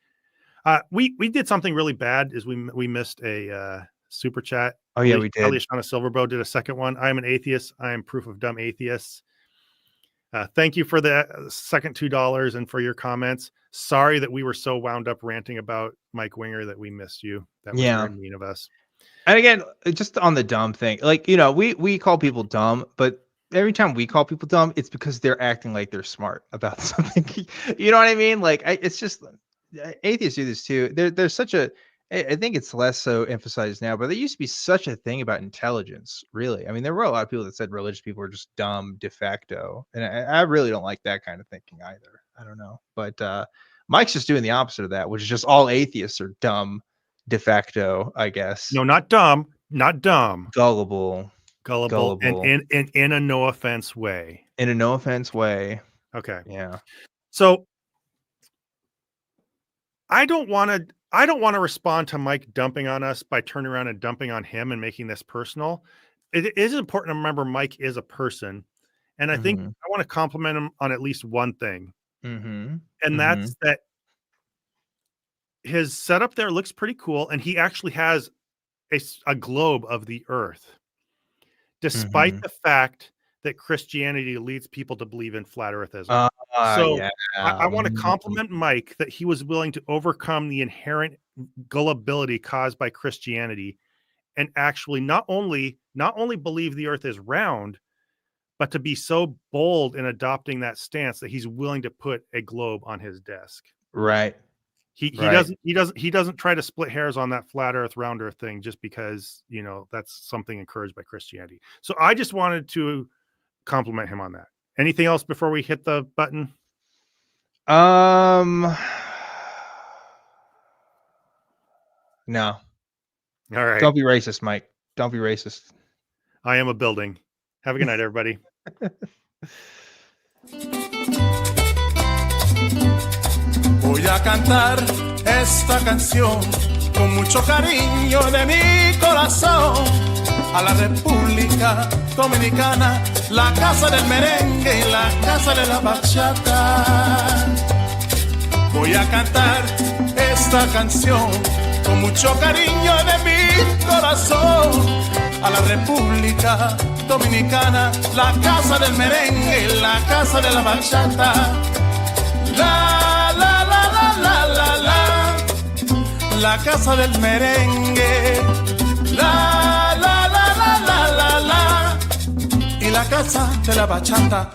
We did something really bad. Is we missed a super chat. Oh yeah, we did. Eliashana Silverbow did a second one. I am an atheist. I am proof of dumb atheists. Thank you for the second $2 and for your comments. Sorry that we were so wound up ranting about Mike Winger that we missed you. That was very mean of us. And again, just on the dumb thing, like, we call people dumb, but every time we call people dumb, it's because they're acting like they're smart about something. You know what I mean? Like, it's just atheists do this too. There's such a, I think it's less so emphasized now, but there used to be such a thing about intelligence, really. I mean, there were a lot of people that said religious people were just dumb de facto. And I really don't like that kind of thinking either. I don't know. But Mike's just doing the opposite of that, which is just all atheists are dumb de facto, I guess. No, not dumb, not dumb. Gullible. And in a no offense way. In a no offense way. Okay. Yeah. So I don't want to respond to Mike dumping on us by turning around and dumping on him and making this personal. It is important to remember Mike is a person. And I think I want to compliment him on at least one thing. And that's that his setup there looks pretty cool. And he actually has a globe of the earth, despite the fact that Christianity leads people to believe in flat earthism. I want to compliment Mike that he was willing to overcome the inherent gullibility caused by Christianity and actually not only believe the earth is round, but to be so bold in adopting that stance that he's willing to put a globe on his desk. Right. He doesn't try to split hairs on that flat earth, round earth thing just because, you know, that's something encouraged by Christianity. So I just wanted to compliment him on that. Anything else before we hit the button? No. All right. Don't be racist, Mike. Don't be racist. I am a building. Have a good night, everybody. Voy a cantar esta canción con mucho cariño de mi corazón a la República Dominicana, la casa del merengue y la casa de la bachata. Voy a cantar esta canción con mucho cariño de mi corazón a la República Dominicana, la casa del merengue y la casa de la bachata. La, la, la, la, la, la, la, la casa del merengue. La, la, la, la, la, la, la, y la casa de la bachata.